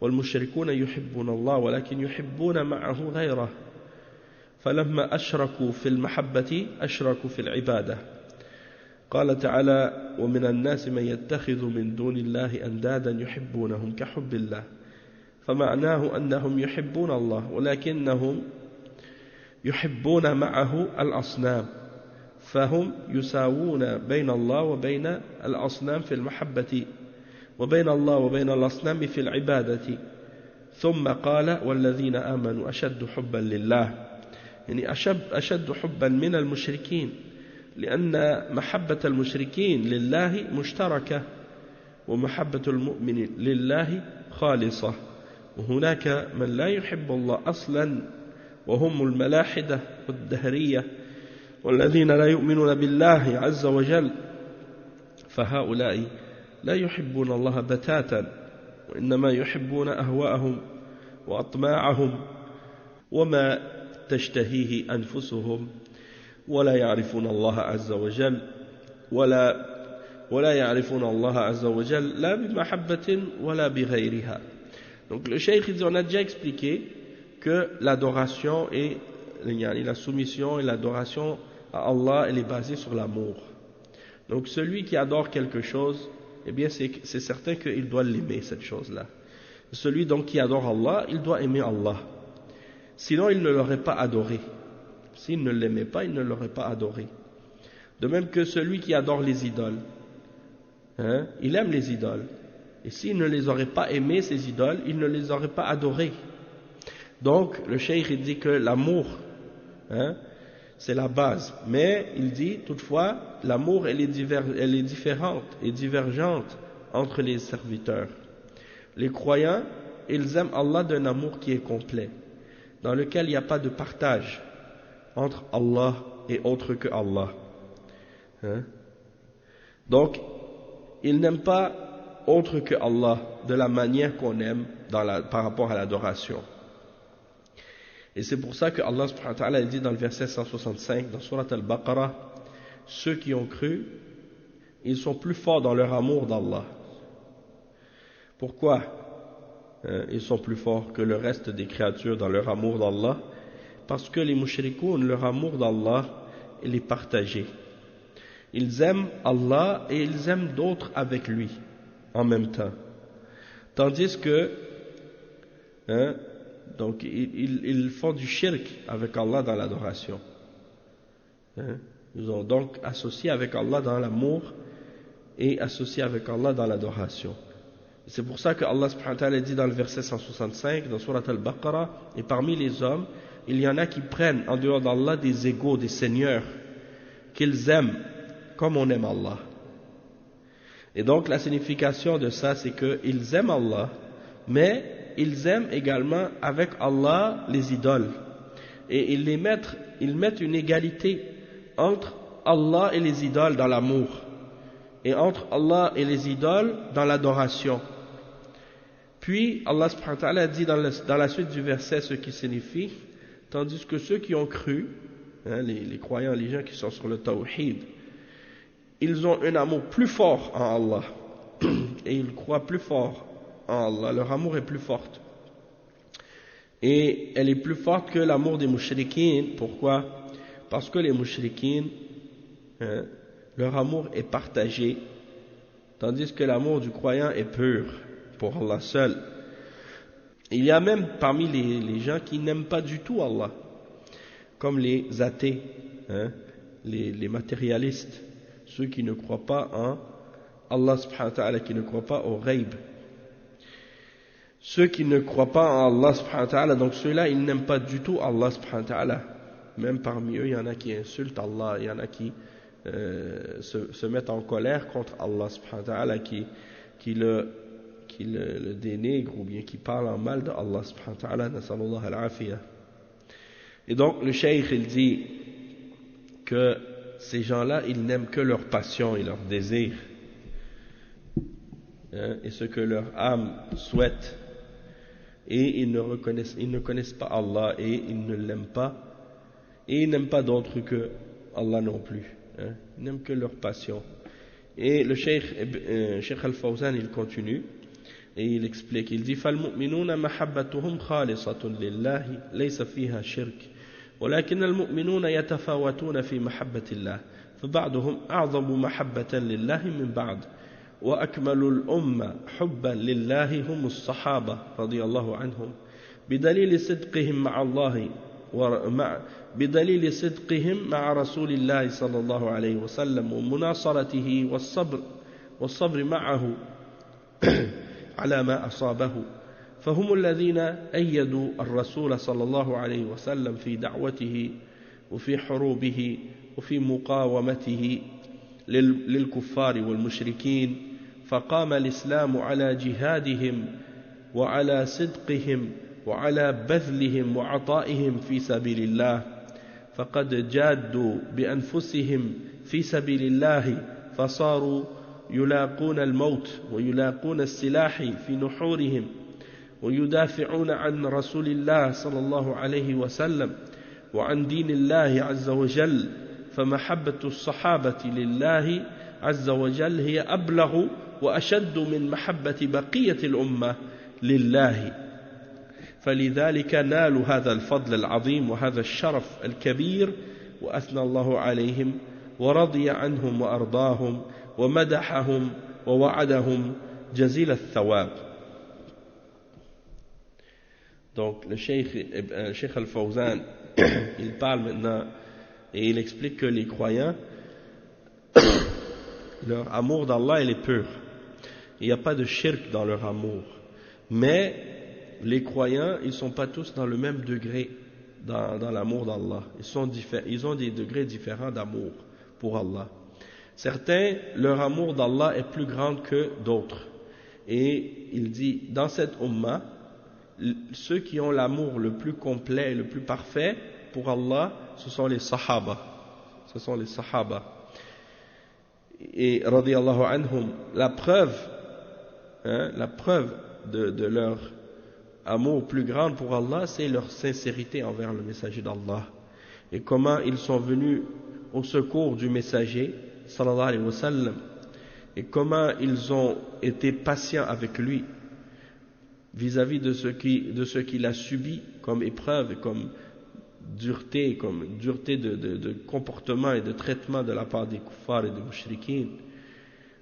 والمشركون يحبون الله ولكن يحبون معه غيره فلما أشركوا في المحبة أشركوا في العبادة قال تعالى ومن الناس من يتخذ من دون الله أندادا يحبونهم كحب الله فمعناه أنهم يحبون الله ولكنهم يحبون معه الأصنام فهم يساوون بين الله وبين الأصنام في المحبة وبين الله وبين الأصنام في العبادة ثم قال والذين آمنوا أشد حبا لله يعني أشد حبا من المشركين لأن محبة المشركين لله مشتركة ومحبة المؤمن لله خالصة وهناك من لا يحب الله أصلا وهم الملاحدة والدهرية والذين لا يؤمنون بالله عز وجل فهؤلاء لا يحبون الله بتاتا وإنما يحبون أهواءهم وأطماعهم وما تشتهيه أنفسهم ولا يعرفون الله عز وجل ولا يعرفون الله عز وجل لا بمحبة ولا بغيرها. Donc le cheikh dit on a déjà expliqué que l'adoration et la soumission et l'adoration à Allah elle est basée sur l'amour. Donc celui qui adore quelque chose, eh bien c'est certain qu'il doit l'aimer cette chose-là. Celui donc qui adore Allah, il doit aimer Allah. Sinon il ne l'aurait pas adoré. S'il ne l'aimait pas, il ne l'aurait pas adoré. De même que celui qui adore les idoles, il aime les idoles. Et s'il ne les aurait pas aimés, ces idoles, il ne les aurait pas adorés. Donc, le cheikh il dit que l'amour, c'est la base. Mais il dit, toutefois, l'amour, elle est différente et divergente entre les serviteurs. Les croyants, ils aiment Allah d'un amour qui est complet, dans lequel il n'y a pas de partage entre Allah et autre que Allah. Donc, ils n'aiment pas autre que Allah de la manière qu'on aime par rapport à l'adoration. Et c'est pour ça que Allah subhanahu wa ta'ala dit dans le verset 165 dans Surat Al-Baqarah, ceux qui ont cru, ils sont plus forts dans leur amour d'Allah. Pourquoi ils sont plus forts que le reste des créatures dans leur amour d'Allah? Parce que les mushrikoun, leur amour d'Allah, il est partagé. Ils aiment Allah et ils aiment d'autres avec lui en même temps. Tandis que donc ils font du shirk avec Allah dans l'adoration. Ils ont donc associé avec Allah dans l'amour et associé avec Allah dans l'adoration. C'est pour ça que Allah subhanahu wa ta'ala dit dans le verset 165 dans Surat Al-Baqarah, et parmi les hommes il y en a qui prennent en dehors d'Allah des égaux, des seigneurs qu'ils aiment comme on aime Allah. Et donc la signification de ça c'est qu'ils aiment Allah, mais ils aiment également avec Allah les idoles. Et ils mettent une égalité entre Allah et les idoles dans l'amour, et entre Allah et les idoles dans l'adoration. Puis Allah subhanahu wa ta'ala dit dans la suite du verset ce qui signifie, tandis que ceux qui ont cru, les croyants, les gens qui sont sur le tawhid, ils ont un amour plus fort en Allah et ils croient plus fort en Allah, leur amour est plus fort et elle est plus forte que l'amour des mushrikines. Pourquoi? Parce que les mushrikines, leur amour est partagé, tandis que l'amour du croyant est pur pour Allah seul. Il y a même parmi les gens qui n'aiment pas du tout Allah, comme les athées, les matérialistes, ceux qui ne croient pas en Allah subhanahu wa ta'ala, qui ne croient pas au ghaib. ceux qui ne croient pas en Allah subhanahu wa ta'ala, donc ceux-là, ils n'aiment pas du tout Allah subhanahu wa ta'ala. Même parmi eux, il y en a qui insultent Allah, il y en a qui se mettent en colère contre Allah subhanahu wa ta'ala, qui le dénigre ou bien qui parle en mal de Allah subhanahu wa ta'ala, nasallallahu al-afiyah. Et donc le cheikh il dit que ces gens-là ils n'aiment que leur passion et leur désir, et ce que leur âme souhaite, et ils ne connaissent pas Allah et ils ne l'aiment pas, et ils n'aiment pas d'autre que Allah non plus, ils n'aiment que leur passion. Et le cheikh Al-Fawzan il continue et il explique, il dit فالمؤمنون محبتهم خالصة لله ليس فيها شرك ولكن المؤمنون يتفاوتون في محبة الله فبعضهم أعظم محبة لله من بعض وأكمل الأمة حبا لله هم الصحابة رضي الله عنهم بدليل صدقهم مع الله بدليل صدقهم مع رسول الله صلى الله عليه وسلم ومناصرته والصبر معه على ما أصابه فهم الذين أيدوا الرسول صلى الله عليه وسلم في دعوته وفي حروبه وفي مقاومته للكفار والمشركين فقام الإسلام على جهادهم وعلى صدقهم وعلى بذلهم وعطائهم في سبيل الله فقد جادوا بأنفسهم في سبيل الله فصاروا يلاقون الموت ويلاقون السلاح في نحورهم ويدافعون عن رسول الله صلى الله عليه وسلم وعن دين الله عز وجل فمحبة الصحابة لله عز وجل هي أبلغ وأشد من محبة بقية الأمة لله فلذلك نالوا هذا الفضل العظيم وهذا الشرف الكبير وأثنى الله عليهم ورضي عنهم وأرضاهم ومدحهم ووعدهم جزيل الثواب. Donc le Cheikh Al-Fawzan il parle maintenant et il explique que les croyants leur amour d'Allah il est pur, il n'y a pas de shirk dans leur amour, mais les croyants ils ne sont pas tous dans le même degré dans l'amour d'Allah, ils ont des degrés différents d'amour pour Allah. Certains, leur amour d'Allah est plus grand que d'autres. Et il dit, dans cette ummah, ceux qui ont l'amour le plus complet et le plus parfait pour Allah, ce sont les sahaba. Ce sont les sahaba. Et radiyallahu anhum, la preuve de leur amour plus grand pour Allah, c'est leur sincérité envers le messager d'Allah. Et comment ils sont venus au secours du messager sallallahu alayhi wa sallam, et comment ils ont été patients avec lui vis-à-vis de ce qu'il a subi comme épreuve et comme dureté de comportement et de traitement de la part des kuffars et des mushrikines.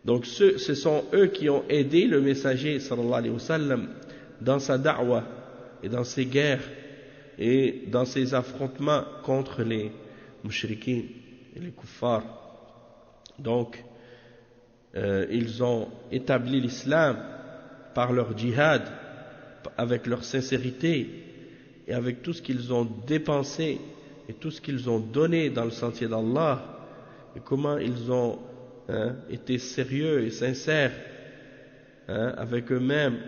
Donc ce sont eux qui ont aidé le messager sallallahu alayhi wa sallam dans sa da'wa et dans ses guerres et dans ses affrontements contre les mushrikines et les kuffars. Donc, ils ont établi l'islam par leur djihad, avec leur sincérité et avec tout ce qu'ils ont dépensé et tout ce qu'ils ont donné dans le sentier d'Allah, et comment ils ont été sérieux et sincères avec eux-mêmes.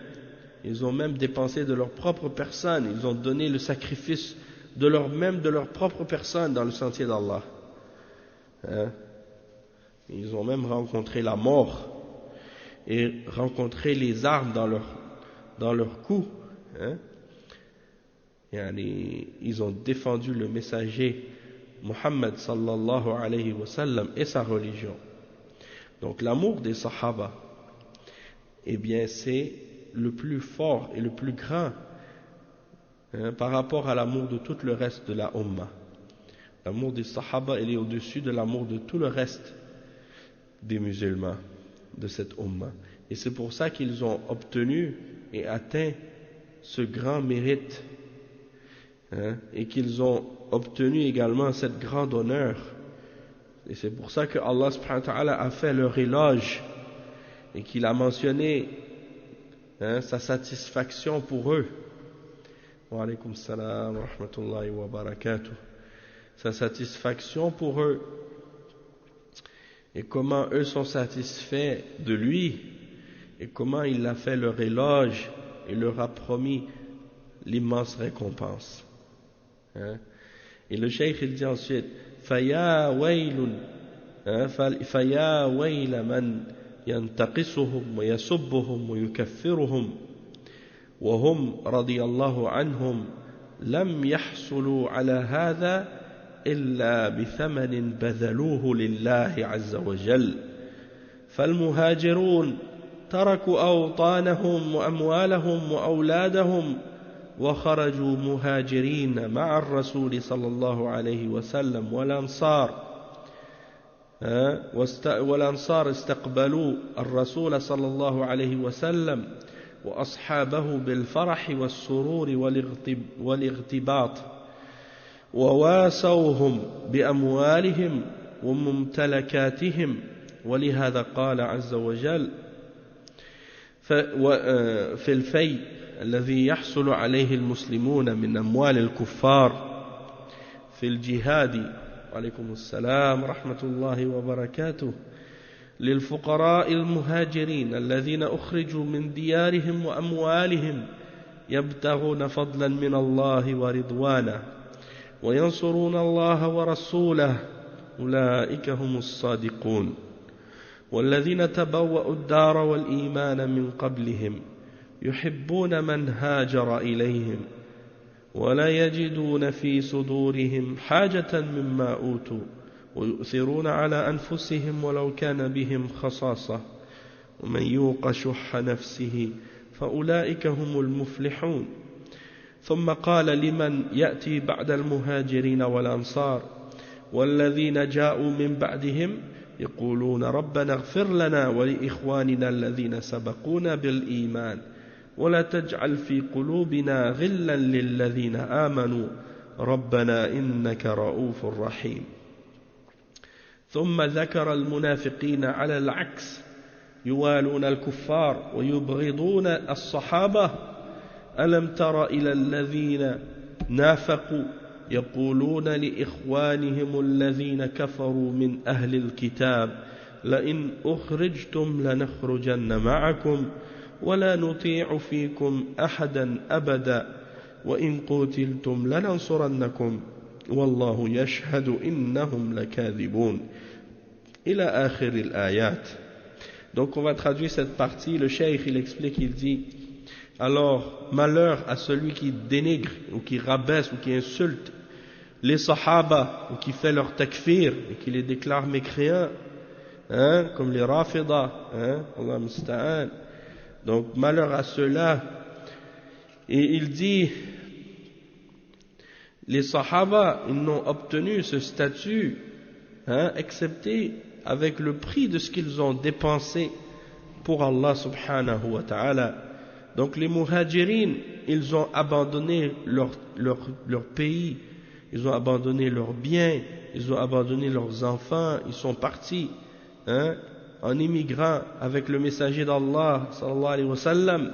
Ils ont même dépensé de leur propre personne, ils ont donné le sacrifice de leur propre personne dans le sentier d'Allah. Ils ont même rencontré la mort et rencontré les armes dans leur cou. Ils ont défendu le messager Muhammad sallallahu alayhi wa sallam et sa religion. Donc l'amour des sahaba, eh bien c'est le plus fort et le plus grand par rapport à l'amour de tout le reste de la ummah. L'amour des sahaba, il est au-dessus de l'amour de tout le reste des musulmans de cette ummah. Et c'est pour ça qu'ils ont obtenu et atteint ce grand mérite, et qu'ils ont obtenu également cette grande honneur. Et c'est pour ça que Allah subhanahu wa ta'ala a fait leur éloge et qu'il a mentionné sa satisfaction pour eux. Wa alaykum salam wa rahmatullahi wa barakatuh. Sa satisfaction pour eux. Et comment eux sont satisfaits de lui, et comment il a fait leur éloge et leur a promis l'immense récompense. Et le cheikh il dit ensuite فَيَا وَيْلَ مَنْ يَنْتَقِصُهُمْ وَيَسُبُّهُمْ وَيُكَفِّرُهُمْ وهم رضي الله عنهم لم يحصلوا على هذا إلا بثمن بذلوه لله عز وجل فالمهاجرون تركوا أوطانهم وأموالهم وأولادهم وخرجوا مهاجرين مع الرسول صلى الله عليه وسلم والأنصار استقبلوا الرسول صلى الله عليه وسلم وأصحابه بالفرح والسرور والاغتباط وواسوهم بأموالهم وممتلكاتهم ولهذا قال عز وجل في الفيء الذي يحصل عليه المسلمون من أموال الكفار في الجهاد وعليكم السلام ورحمة الله وبركاته للفقراء المهاجرين الذين أخرجوا من ديارهم وأموالهم يبتغون فضلا من الله ورضوانه وينصرون الله ورسوله أولئك هم الصادقون والذين تبوأوا الدار والإيمان من قبلهم يحبون من هاجر إليهم ولا يجدون في صدورهم حاجة مما أوتوا ويؤثرون على أنفسهم ولو كان بهم خصاصة ومن يوق شح نفسه فأولئك هم المفلحون ثم قال لمن يأتي بعد المهاجرين والأنصار والذين جاءوا من بعدهم يقولون ربنا اغفر لنا ولإخواننا الذين سبقونا بالإيمان ولا تجعل في قلوبنا غلا للذين آمنوا ربنا إنك رؤوف رحيم ثم ذكر المنافقين على العكس يوالون الكفار ويبغضون الصحابة ألم تر إلى الذين نافقوا يقولون لإخوانهم الذين كفروا من أهل الكتاب لئن أخرجتم لنخرجن معكم ولا نطيع فيكم أحدا أبدا وإن قتلتم لننصرنكم والله يشهد إنهم لكاذبون إلى آخر الآيات. Donc on va traduire cette partie. Le cheikh il explique, il dit alors malheur à celui qui dénigre ou qui rabaisse ou qui insulte les sahaba ou qui fait leur takfir et qui les déclare mécréants, comme les rafida, Allah musta'an. Donc malheur à ceux-là. Et il dit les sahaba ils n'ont obtenu ce statut excepté avec le prix de ce qu'ils ont dépensé pour Allah subhanahu wa ta'ala. Donc les muhajirin ils ont abandonné leur pays, ils ont abandonné leurs biens, ils ont abandonné leurs enfants, ils sont partis en immigrant avec le messager d'Allah sallallahu alayhi wa sallam,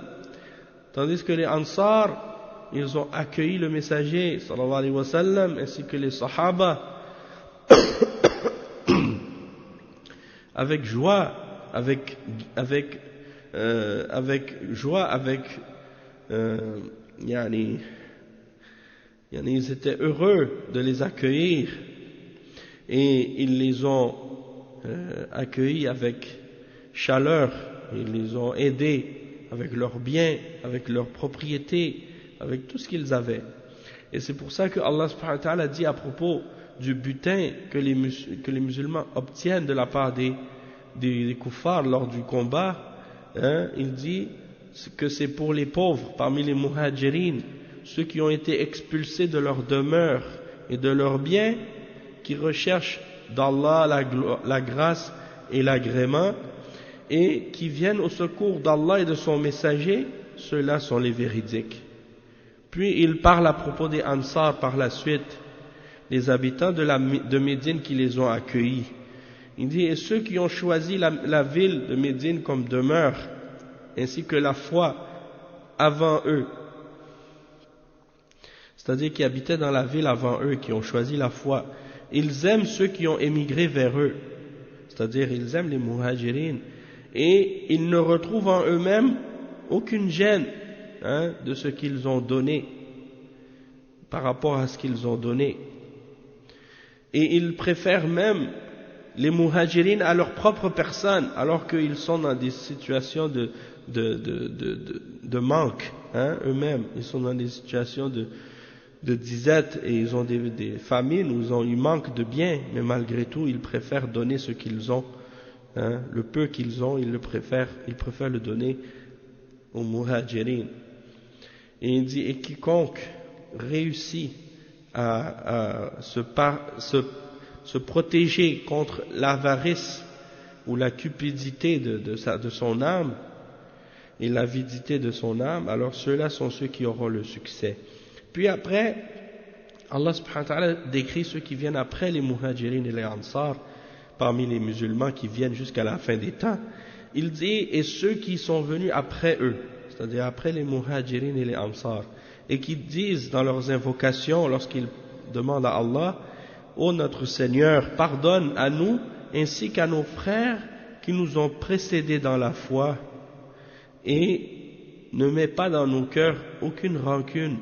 tandis que les ansar ils ont accueilli le messager sallallahu alayhi wa sallam ainsi que les sahaba avec joie, avec joie, ils étaient heureux de les accueillir et ils les ont accueillis avec chaleur, ils les ont aidés avec leurs biens, avec leurs propriétés, avec tout ce qu'ils avaient. Et c'est pour ça que Allah subhanahu wa ta'ala dit à propos du butin que les musulmans obtiennent de la part des kuffars lors du combat, il dit que c'est pour les pauvres parmi les muhajirin, ceux qui ont été expulsés de leur demeure et de leurs biens, qui recherchent d'Allah la grâce et l'agrément et qui viennent au secours d'Allah et de son messager, ceux-là sont les véridiques. Puis il parle à propos des Ansar par la suite, les habitants de Médine qui les ont accueillis. Il dit, et ceux qui ont choisi la ville de Médine comme demeure, ainsi que la foi avant eux, c'est-à-dire qui habitaient dans la ville avant eux, qui ont choisi la foi, ils aiment ceux qui ont émigré vers eux, c'est-à-dire ils aiment les muhajirines, et ils ne retrouvent en eux-mêmes aucune gêne de ce qu'ils ont donné, par rapport à ce qu'ils ont donné. Et ils préfèrent même les muhajirines à leur propre personne, alors qu'ils sont dans des situations de manque, eux-mêmes. Ils sont dans des situations de disette et ils ont des famines où ils manquent de biens, mais malgré tout, ils préfèrent donner ce qu'ils ont, le peu qu'ils ont, ils préfèrent le donner aux muhajirines. Et il dit, et quiconque réussit à se protéger contre l'avarice ou la cupidité de son âme et l'avidité de son âme, alors ceux-là sont ceux qui auront le succès. Puis après, Allah subhanahu wa ta'ala décrit ceux qui viennent après les muhajirines et les ansar, parmi les musulmans qui viennent jusqu'à la fin des temps. Il dit, et ceux qui sont venus après eux, c'est-à-dire après les muhajirines et les ansar, et qui disent dans leurs invocations, lorsqu'ils demandent à Allah, ô notre Seigneur, pardonne à nous ainsi qu'à nos frères qui nous ont précédés dans la foi, et ne mets pas dans nos cœurs aucune rancune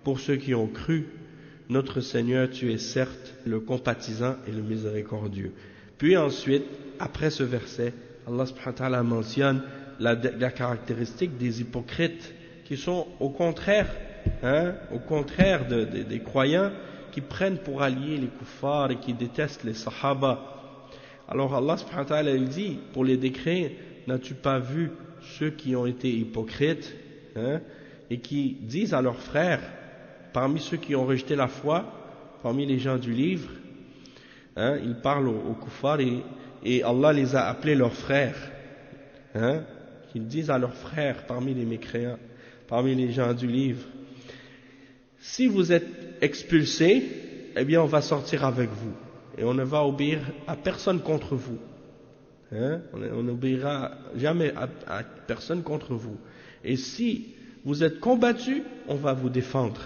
pour ceux qui ont cru. Notre Seigneur, tu es certes le compatissant et le miséricordieux. Puis ensuite, après ce verset, Allah subhanahu wa ta'ala mentionne la caractéristique des hypocrites qui sont au contraire des croyants qui prennent pour alliés les kuffars et qui détestent les sahaba. Alors Allah subhanahu wa ta'ala il dit, pour les décrire, n'as-tu pas vu ceux qui ont été hypocrites et qui disent à leurs frères, parmi ceux qui ont rejeté la foi, parmi les gens du livre, ils parlent aux kuffars et Allah les a appelés leurs frères, qu'ils disent à leurs frères parmi les mécréants, parmi les gens du livre, si vous êtes expulsés, eh bien on va sortir avec vous et on ne va obéir à personne contre vous. On n'obéira jamais à personne contre vous. Et si vous êtes combattus, on va vous défendre.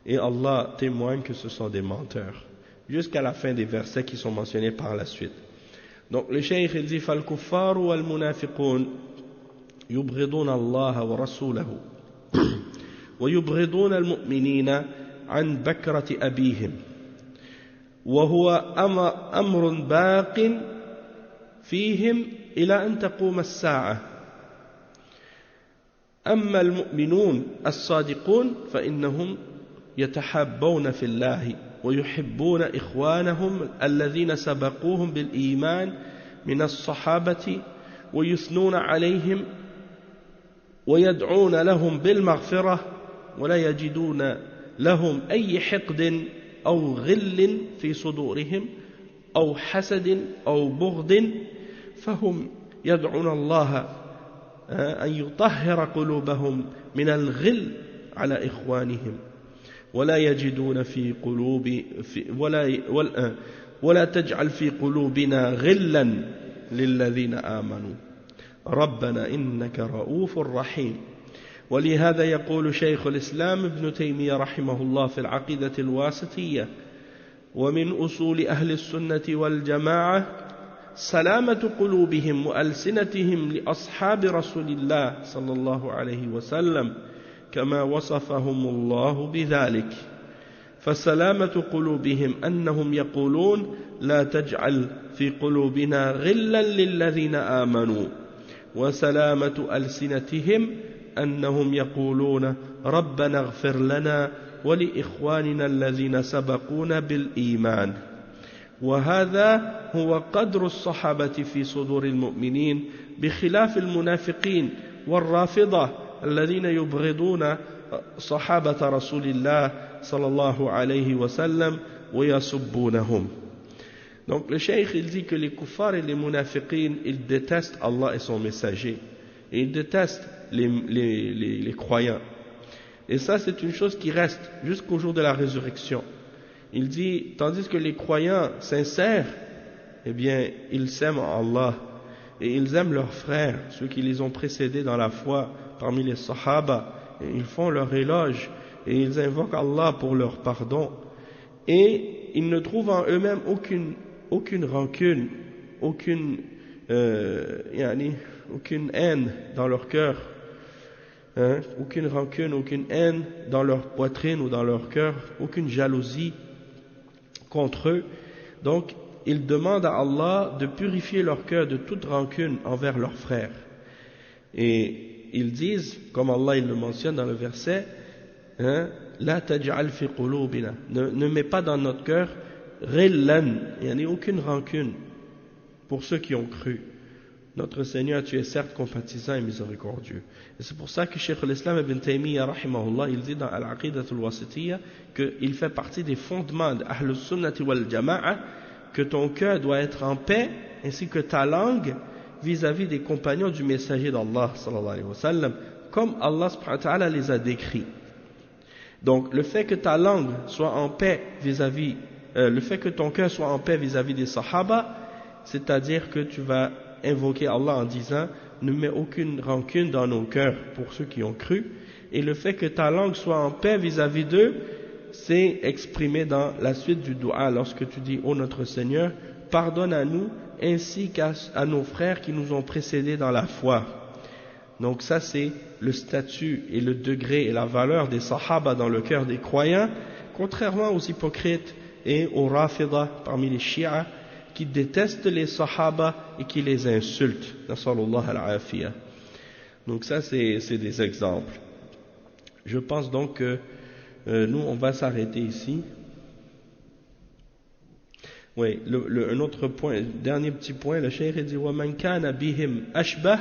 Et Allah témoigne que ce sont des menteurs. Jusqu'à la fin des versets qui sont mentionnés par la suite. Donc le cheikh il dit فَالْكُفَّارُ وَالْمُنَافِقُونَ يُبْغِضُونَ اللَّهَ وَرَسُولَهُ وَيُبْغِضُونَ الْمُؤْمِنِينَ عَنْ بَكْرَةِ أَبِيهِمْ وهو أمر باق فيهم إلى أن تقوم الساعة أما المؤمنون الصادقون فإنهم يتحابون في الله ويحبون إخوانهم الذين سبقوهم بالإيمان من الصحابة ويثنون عليهم ويدعون لهم بالمغفرة ولا يجدون لهم أي حقد أو غل في صدورهم أو حسد أو بغض فهم يدعون الله أن يطهر قلوبهم من الغل على إخوانهم ولا يجدون في ولا تجعل في قلوبنا غلا للذين آمنوا ربنا إنك رؤوف رحيم. ولهذا يقول شيخ الإسلام ابن تيمية رحمه الله في العقيدة الواسطية ومن أصول أهل السنة والجماعة سلامة قلوبهم وألسنتهم لأصحاب رسول الله صلى الله عليه وسلم كما وصفهم الله بذلك. فسلامة قلوبهم أنهم يقولون لا تجعل في قلوبنا غلا للذين آمنوا وسلامة ألسنتهم أنهم يقولون ربنا اغفر لنا ولإخواننا الذين سبقونا بالإيمان. وهذا هو قدر الصحابة في صدور المؤمنين بخلاف المنافقين والرافضة الذين يبغضون صحابة رسول الله صلى الله عليه وسلم ويسبونهم. Donc le cheikh il dit que les kuffars et les munafiqines ils détestent Allah et son messager et ils détestent les croyants. Et ça c'est une chose qui reste jusqu'au jour de la résurrection. Il dit, tandis que les croyants sincères, eh bien, ils s'aiment Allah et ils aiment leurs frères, ceux qui les ont précédés dans la foi parmi les Sahaba, ils font leur éloge et ils invoquent Allah pour leur pardon, et ils ne trouvent en eux-mêmes aucune rancune, aucune haine dans leur cœur, aucune rancune, aucune haine dans leur poitrine ou dans leur cœur, aucune jalousie contre eux. Donc ils demandent à Allah de purifier leur cœur de toute rancune envers leurs frères, et ils disent, comme Allah il le mentionne dans le verset, la taj'al fi qulubina, ne mets pas dans notre cœur ghillan, il n'y a aucune rancune pour ceux qui ont cru. Notre Seigneur, tu es certes compatissant et miséricordieux. Et c'est pour ça que Cheikh al-Islam ibn Taymiyyah rahimahullah, il dit dans Al-Aqidah al-Wasitiyya qu'il fait partie des fondements de Ahlus Sunnati wal Jama'a que ton cœur doit être en paix, ainsi que ta langue vis-à-vis des compagnons du messager d'Allah sallallahu alayhi wa sallam, comme Allah subhanahu wa ta'ala les a décrits. Donc le fait que ta langue soit en paix vis-à-vis, le fait que ton cœur soit en paix vis-à-vis des Sahaba, c'est-à-dire que tu vas invoquer Allah en disant ne mets aucune rancune dans nos cœurs pour ceux qui ont cru, et le fait que ta langue soit en paix vis-à-vis d'eux, c'est exprimé dans la suite du dua lorsque tu dis ô notre Seigneur, pardonne à nous ainsi qu'à nos frères qui nous ont précédés dans la foi. Donc ça c'est le statut et le degré et la valeur des Sahaba dans le cœur des croyants, contrairement aux hypocrites et aux Rafida parmi les Shia qui détestent les Sahaba et qui les insultent. Nasallallahu al-afiyah. Donc ça c'est des exemples. Je pense donc que nous on va s'arrêter ici. Oui, un autre point, dernier petit point, le cheikh dit وَمَنْ كَانَ بِهِمْ أَشْبَهْ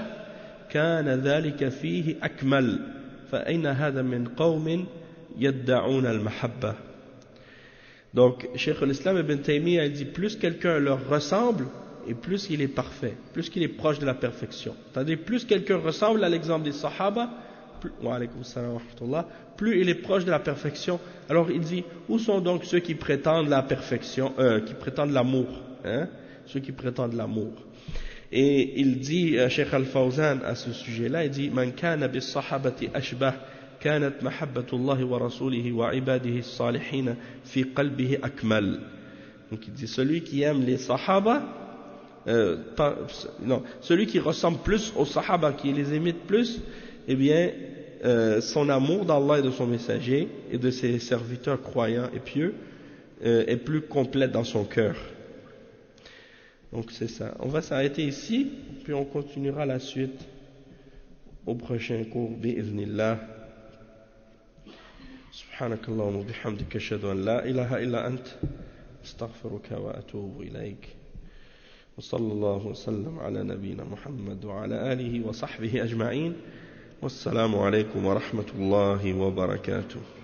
كَانَ ذَلِكَ فِيهِ أَكْمَلْ فَأَيْنَ هَذَا مِنْ قَوْمٍ يَدَّعُونَ الْمَحَبَّةِ. Donc, Cheikh al-Islam ibn Taymiyyah dit plus quelqu'un leur ressemble et plus il est parfait, plus qu'il est proche de la perfection. C'est-à-dire plus quelqu'un ressemble à l'exemple des Sahaba, plus il est proche de la perfection. Alors il dit, où sont donc ceux qui prétendent la perfection, qui prétendent l'amour, ceux qui prétendent l'amour. Et il dit, Cheikh Al-Fawzan à ce sujet-là, il dit, Man kana bis sahabati ashbah كانت محبة الله ورسوله وعباده الصالحين في قلبه أكمل. Donc il dit celui qui aime les Sahaba, celui qui ressemble plus aux Sahaba, qui les imite plus, eh bien son amour d'Allah et de son messager et de ses serviteurs croyants et pieux est plus complète dans son cœur. Donc c'est ça. On va s'arrêter ici, puis on continuera la suite au prochain cours bi'idhnillah. سبحانك اللهم وبحمدك أشهد أن لا إله إلا أنت أستغفرك وأتوب إليك وصلى الله وسلم على نبينا محمد وعلى آله وصحبه أجمعين والسلام عليكم ورحمة الله وبركاته.